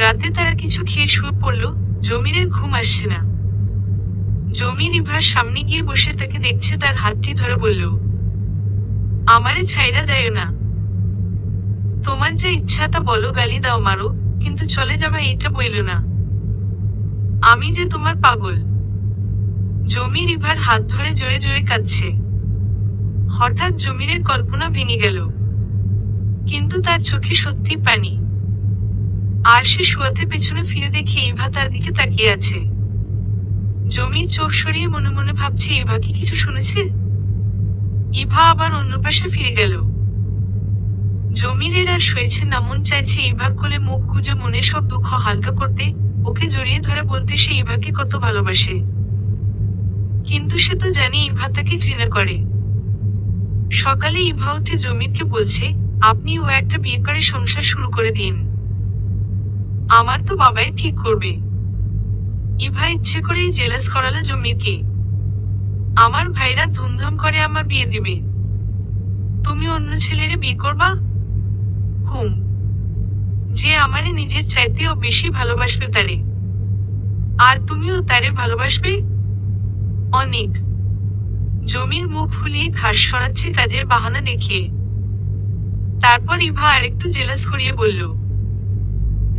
রাতে তারা কিছু খেয়ে শুয়ে পড়ল। জমিরের ঘুম আসছে না। জমির ইভার সামনে গিয়ে বসে তাকে দেখছে, তার হাতটি ধরে বলল, আমারে ছাইরা যাইও না। তোমার যা ইচ্ছা তা বলো, গালি দাও, মারো, কিন্তু চলে যাবা এটা বইল না। আমি যে তোমার পাগল। জমির ইভার হাত ধরে জোরে জোরে কাঁদছে। হঠাৎ জমিরের কল্পনা ভেঙে গেল, কিন্তু তার চোখে সত্যি পানি। আর সে শোয়াতে পেছনে ফিরে দেখে ইভা তার দিকে তাকিয়ে আছে। জমি চোখ সরিয়ে মনে মনে ভাবছে, ইভা কি কিছু শুনেছে? ইভা আবার অন্য পাশে ফিরে গেল। জমিরের আর শোয়েছে না, মন চাইছে ইভার কোলে মুখ গুজে মনে সব দুঃখ হালকা করতে, ওকে জড়িয়ে ধরে বলতে সে ইভাকে কত ভালোবাসে। কিন্তু সে তো জানে ইভা তাকে ঘৃণা করে। সকালে ইভা উঠে জমিরকে বলছে, আপনি ও একটা বিয়ে করে সংসার শুরু করে দিন। আমার তো বাবাই ঠিক করবে। ইভা ইচ্ছে করেই জেলাস করালো জমিরকে। আমার ভাইরা ধুমধাম করে আমার বিয়ে দিবে, তুমি অন্য ছেলেরে বিয়ে করবা? হুম, যে আমারে নিজের চাইতেও বেশি ভালোবাসবে তারে। আর তুমিও তারে ভালোবাসবে অনেক। জমির মুখ ফুলিয়ে ঘাস সরাচ্ছে কাজের বাহানা দেখিয়ে। তারপর ইভা আরেকটু জেলাস করিয়ে বলল,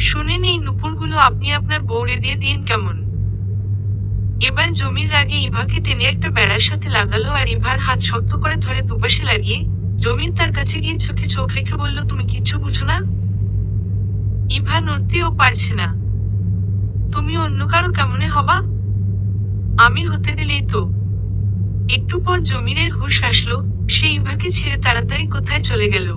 শুনেন এই নুপুরগুলো আপনি আপনার বউরে দিয়ে দিন কেমন? এবার জমির রাগে ইভাকে টেনে একটা বেড়ার সাথে লাগালো আর ইভার হাত শক্ত করে ধরে দুপাশে লাগিয়ে জমির তার কাছে গিয়ে চোখে চোখ রেখে বলল, তুমি কিচ্ছু বুঝো না? ইভা নড়তেও পারছে না। তুমি অন্য কারো কেমনে হবা? আমি হতে দিলেই তো। একটু পর জমিরের হুঁশ আসলো। সে ইভাকে ছেড়ে তাড়াতাড়ি কোথায় চলে গেল।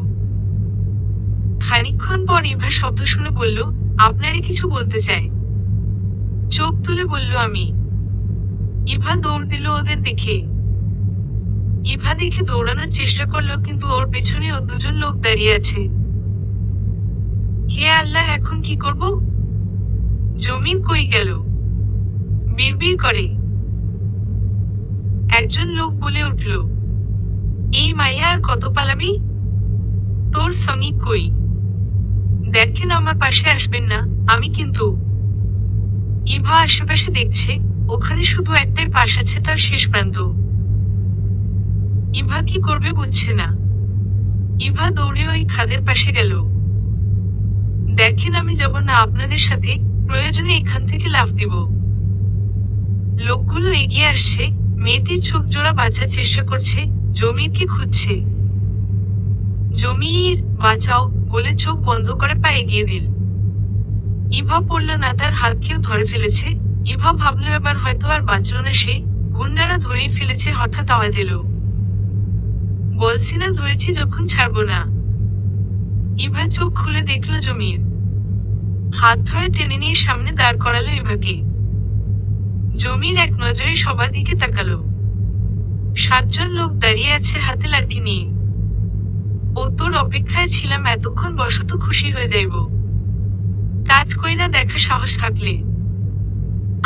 খানিকক্ষণ পর ইভা শব্দ শুনে বলল, আপনারে কিছু বলতে চাই। চোখ তুলে বলল, আমি। ইভা দৌড় দিল ওদের দেখে। ইভা দেখে দৌড়ানোর চেষ্টা করলো, কিন্তু ওর পেছনে ও দুজন লোক দাঁড়িয়ে আছে। হে আল্লাহ, এখন কি করব? জমির কই গেল? বিড়বিড় করে একজন লোক বলে উঠল, এই মাইয়া আর কত পালাবি? তোর সঙ্গী কই? দেখেন আমার পাশে আসবেন না, আমি কিন্তু। ইভা আশেপাশে দেখছে, ওখানে শুধু একটাই পাশ আছে, তার শেষ প্রান্ত। ইভা কি করবে বুঝছে না। ইভা দৌড়ে ওই খাদের পাশে গেল। দেখেন আমি যাব না আপনাদের সাথে, প্রয়োজনে এখান থেকে লাফ দিব। লোকগুলো এগিয়ে আসছে। মেয়েটির চোখ জোড়া বাঁচার চেষ্টা করছে, জমিরকে খুঁজছে। জমির, বাঁচাও বলে চোখ বন্ধ করে পা এগিয়ে দিল। ইভা পড়ল না, তার হাত কেউ ধরে ফেলেছে। ইভা ভাবলো এবার হয়তো আর বাঁচল না সে, গুন্ডারা ধরেই ফেলেছে। হঠাৎ আওয়াজ এলো, বলছি না ধরেছি যখন ছাড়বো না। ইভা চোখ খুলে দেখলো জমির। হাত ধরে টেনে নিয়ে সামনে দাঁড় করালো ইভাকে। জমির এক নজরে সবার দিকে তাকালো। 7 জন লোক দাঁড়িয়ে আছে হাতে লাঠি নিয়ে। ও তোর অপেক্ষায় ছিলাম, এতক্ষণ বসত খুশি হয়ে যাইব। কাজ কইরা দেখা সাহস থাকলে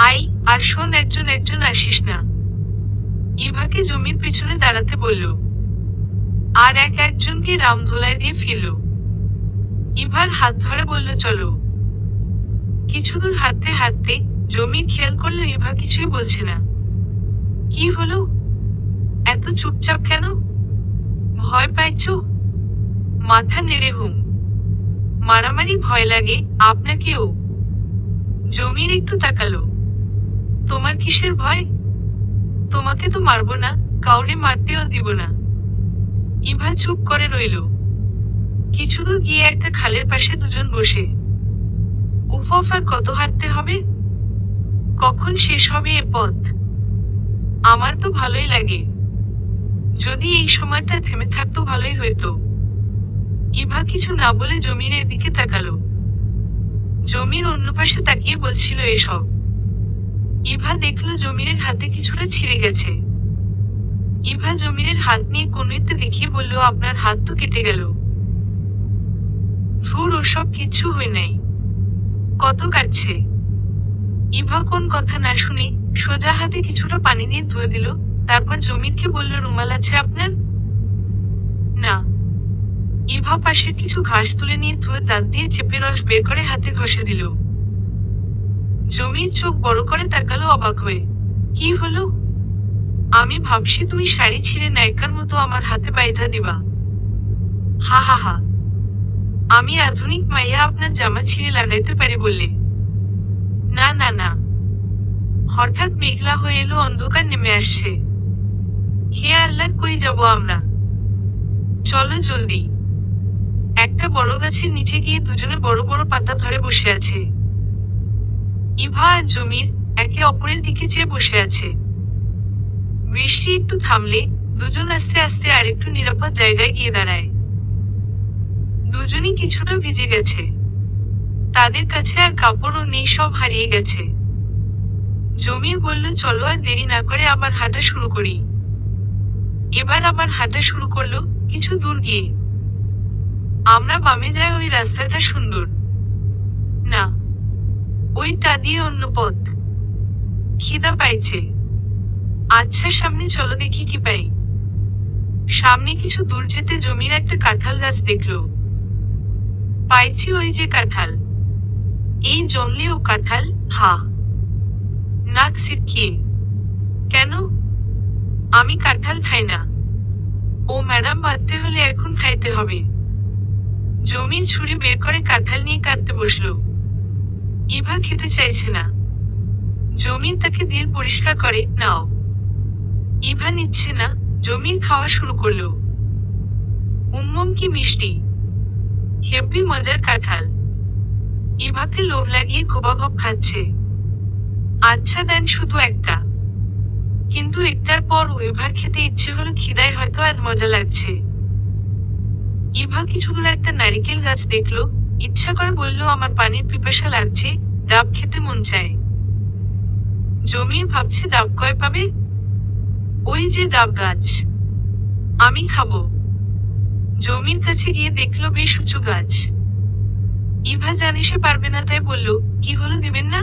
আই, আর শোন, একজন একজন আসিস না। ইভাকে জমির পিছনে দাঁড়াতে বলল, আর একজনকে রামধোলায় দিয়ে ফিরল। ইভার হাত ধরে বলল, চলো। কিছু দূর হাঁটতে হাঁটতে জমির খেয়াল করলো ইভা কিছুই বলছে না। কি হলো, এত চুপচাপ কেন? ভয় পাইছো? মাথা নেড়ে হুম। মারামারি ভয় লাগে আপনাকেও? জমির একটু তাকালো। তোমার কিসের ভয়? তোমাকে তো মারবো না, কাউরে মারতেও দিব না। ইভা চুপ করে রইল। কিছু দূর গিয়ে একটা খালের পাশে দুজন বসে। উফ, আর কত হাঁটতে হবে? কখন শেষ হবে এ পথ? আমার তো ভালোই লাগে। যদি এই সময়টা থেমে থাকতো ভালোই হইতো। ইভা কিছু না বলে জমির দিকে তাকালো। জমির অন্য পাশে তাকিয়ে বলছিল এসব। ইভা দেখলো জমিরের হাতে কিছুটা ছিঁড়ে গেছে। ইভা জমিরের হাত নিয়ে কনুইতে দেখিয়ে বলল, আপনার হাত তো কেটে গেল। ধুর, ওসব কিছু হয় নাই। কত কাটছে? ইভা কোন কথা না শুনে সোজা হাতে কিছুটা পানি দিয়ে ধুয়ে দিল। তারপর জমিরকে বলল, রুমাল আছে আপনার? না। ইভা পাশের কিছু ঘাস তুলে নিয়ে ধুয়ে দাঁত দিয়ে চেপে রস বের করে হাতে ঘষে দিল। জমির চোখ বড় করে তাকালো অবাক হয়ে। কি হলো? আমি ভাবছি তুমি শাড়ি ছিঁড়ে নায়িকার মতো আমার হাতে বাইধা দিবা। হা হা হা। আমি আধুনিক মাইয়া আপনার জামা ছিঁড়ে লাগাইতে পারি বললে? না না না। হঠাৎ মেঘলা হয়ে এলো, অন্ধকার নেমে আসছে। হে আল্লাহ, কই যাব আমরা? চলো জলদি। একটা বড় গাছের নিচে গিয়ে দুজনে বড় বড় পাতা ধরে বসে আছে। ইভা আর জমির একে অপরের দিকে চেয়ে বসে আছে। বৃষ্টি একটু থামলে দুজন আস্তে আস্তে আরেকটু নিরাপদ জায়গায় গিয়ে দাঁড়ায়। দুজনই কিছুটা ভিজে গেছে। তাদের কাছে আর কাপড়ও নেই, সব হারিয়ে গেছে। জমির বলল, চলো আর দেরি না করে আবার হাঁটা শুরু করি। এবার আবার হাঁটা শুরু করলো। কিছু দূর গিয়ে আমরা বামে যাই, ওই রাস্তাটা সুন্দর। না, ওইটা দিয়ে অন্য পথ। খিদা পাইছে। আচ্ছা, সামনে চলো, দেখি কি পাই। সামনে কিছু দূর যেতে জমির একটা কাঁঠাল গাছ দেখলো। পাইছি, ওই যে কাঁঠাল। এই জঙ্গলেও কাঁঠাল? হা। নাক সিটকিয়ে। কেন? আমি কাঁঠাল খাই না। ও ম্যাডাম, বাঁচতে হলে এখন খাইতে হবে। জমির ছুরি বের করে কাঁঠাল নিয়ে কাটতে বসলো। ইভা খেতে চাইছে না। জমির তাকে দিল পরিষ্কার করে, নাও। ইভা নিচ্ছে না। জমির খাওয়া শুরু করলো। উম্মম, কি মিষ্টি! হেব্বি মজার কাঁঠাল। ইভাকে লোভ লাগিয়ে ঘোবাঘপ খাচ্ছে। আচ্ছা দেন, শুধু একটা। কিন্তু একটার পর ইভার খেতে ইচ্ছে হলো, খিদায় হয়তো আজ মজা লাগছে। ইভা কিছু দূর একটা নারিকেল গাছ দেখলো। ইচ্ছা করে বলল, আমার পানির পিপাসা লাগছে, ডাব খেতে মন চায়। জমির ভাবছে, ডাব কয় পাবে? ওই যে ডাব গাছ। আমি খাবো। জমির কাছে গিয়ে দেখলো বেশ উঁচু গাছ। ইভা জানে সে পারবে না, তাই বলল, কি হলো, দিবেন না?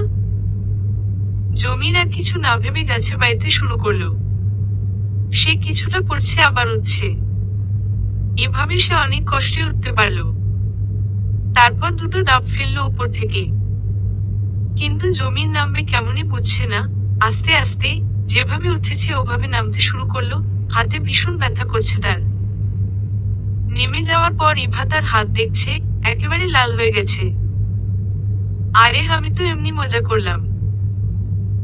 জমির আর কিছু না ভেবে গাছে বাইতে শুরু করলো। সে কিছুটা পড়ছে, আবার উঠছে। এভাবে সে অনেক কষ্টে উঠতে পারল। তারপর দুটো ডাব ফেললো উপর থেকে। কিন্তু জমির নামবে কেমনই বুঝছে না। আস্তে আস্তে যেভাবে উঠেছে ওভাবে নামতে শুরু করলো। হাতে ভীষণ ব্যথা করছে তার। নেমে যাওয়ার পর ইভা তার হাত দেখছে, একেবারে লাল হয়ে গেছে। আরে, আমি তো এমনি মজা করলাম।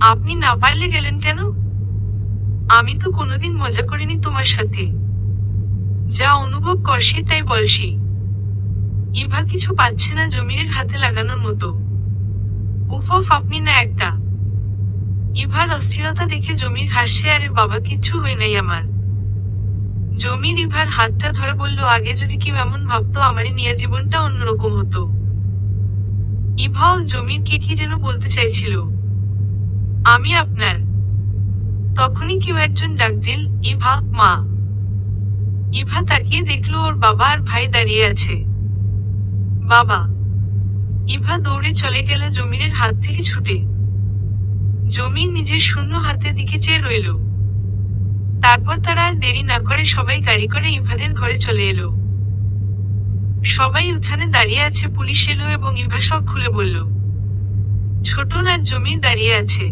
আপনি না পারলে গেলেন কেন? আমি তো কোনোদিন মজা করিনি তোমার সাথে। যা অনুভব করছি তাই বলছি। ইভা কিছু পাচ্ছে না জমিরের হাতে লাগানোর মতো। উফ, আপনি না একটা। ইভার অস্থিরতা দেখে জমির হাসছে, আরে বাবা, কিচ্ছু হয় নাই আমার। জমির ইভার হাতটা ধরে বলল, আগে যদি কেউ এমন ভাবতো আমারই নিয়ে জীবনটা অন্যরকম হতো। ইভাও জমিরকে কি যেন বলতে চাইছিল। আমি আপনার। তখনই কেউ একজন ডাক দিল, ইভা, মা। ইভা তাকিয়ে দেখলো ওর বাবা আর ভাই দাঁড়িয়ে আছে। বাবা! ইভা দৌড়ে চলে গেল জমিরের হাত থেকে ছুটে। জমির নিজের শূন্য হাতের দিকে চেয়ে রইল। তারপর তারা আর দেরি না করে সবাই গাড়ি করে ইভাদের ঘরে চলে এলো। সবাই উঠানে দাঁড়িয়ে আছে, পুলিশ এলো এবং ইভা সব খুলে বলল। ছোটন আর জমির দাঁড়িয়ে আছে।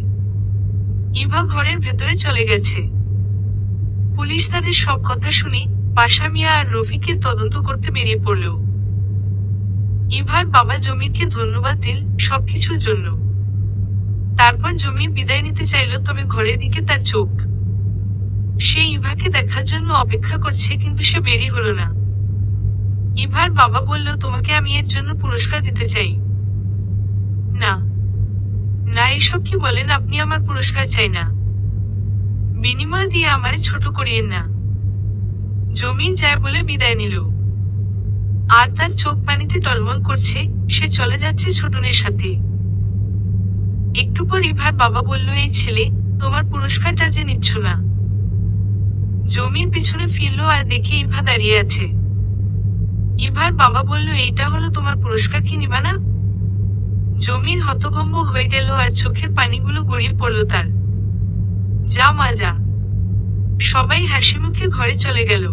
ইভা ঘরের ভেতরে চলে গেছে। পুলিশ তাদের সব কথা শুনে পাশা মিয়া আর রফিকের তদন্ত করতে বেরিয়ে পড়ল। ইভার বাবা জমিরকে ধন্যবাদ দিল সবকিছুর জন্য। তারপর জমির বিদায় নিতে চাইল, তবে ঘরের দিকে তার চোখ। সে ইভাকে দেখার জন্য অপেক্ষা করছে, কিন্তু সে বেরিয়ে হলো না। ইভার বাবা বলল, তোমাকে আমি এর জন্য পুরস্কার দিতে চাই। না না, এসব কি বলেন আপনি? আমার পুরস্কার চাই না। বিনিময় দিয়ে আমারে ছোট করিয়েন না। জমির যায় বলে বিদায় নিল। আর তার চোখ পানিতে টলমল করছে। সে চলে যাচ্ছে ছোটনের সাথে। একটু পর ইভার বাবা বলল, এই ছেলে, তোমার পুরস্কারটা যে নিচ্ছ না। জমির পিছনে ফিরল আর দেখে ইভা দাঁড়িয়ে আছে। ইভার বাবা বলল, এইটা হলো তোমার পুরস্কার, কি নিবা না? জমির হতভম্ব হয়ে গেল আর চোখের পানিগুলো গড়িয়ে পড়ল তার। যা মা যা। সবাই হাসি মুখে ঘরে চলে গেল।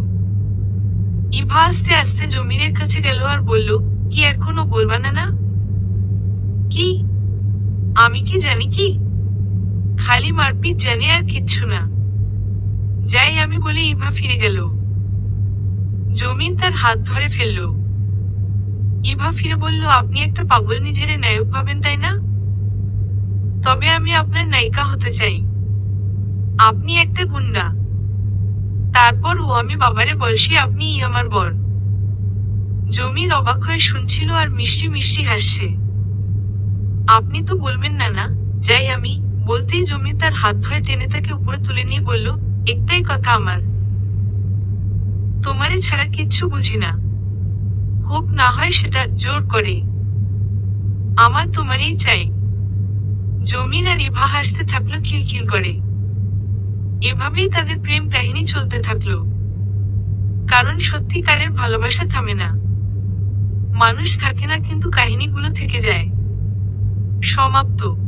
ইভা আস্তে আস্তে জমিরের কাছে গেল আর বলল, কি এখনো বলবা না? না কি? আমি কি জানি? কি খালি মারপিট জানি, আর কিচ্ছু না। যাই আমি বলে ইভা ফিরে গেল। জমিন তার হাত ধরে ফেলল। ইভা ফিরে বলল, আপনি একটা পাগল, নিজের নায়ক ভাবেন তাই না? তবে আমি আপনার নায়িকা হতে চাই। আপনি একটা গুন্ডা। তারপর ও আমি বাবারে বলছি আপনিই আমার বর। জমির অবাক হয়ে শুনছিল আর মিষ্টি মিষ্টি হাসছে। আপনি তো বলবেন না? না যাই আমি। বলতেই জমির তার হাত ধরে টেনে তাকে উপরে তুলে নিয়ে বলল, একটাই কথা আমার, তোমারে ছাড়া কিচ্ছু বুঝি না। হোক না হয় সেটা জোর করে, আমার তোমারই চাই। জমির আর ইভা হাসতে থাকলো খিলখিল করে। এভাবেই তাদের প্রেম কাহিনী চলতে থাকলো। কারণ সত্যিকারের ভালোবাসা থামে না। মানুষ থাকে না, কিন্তু কাহিনীগুলো থেকে যায়। সমাপ্ত।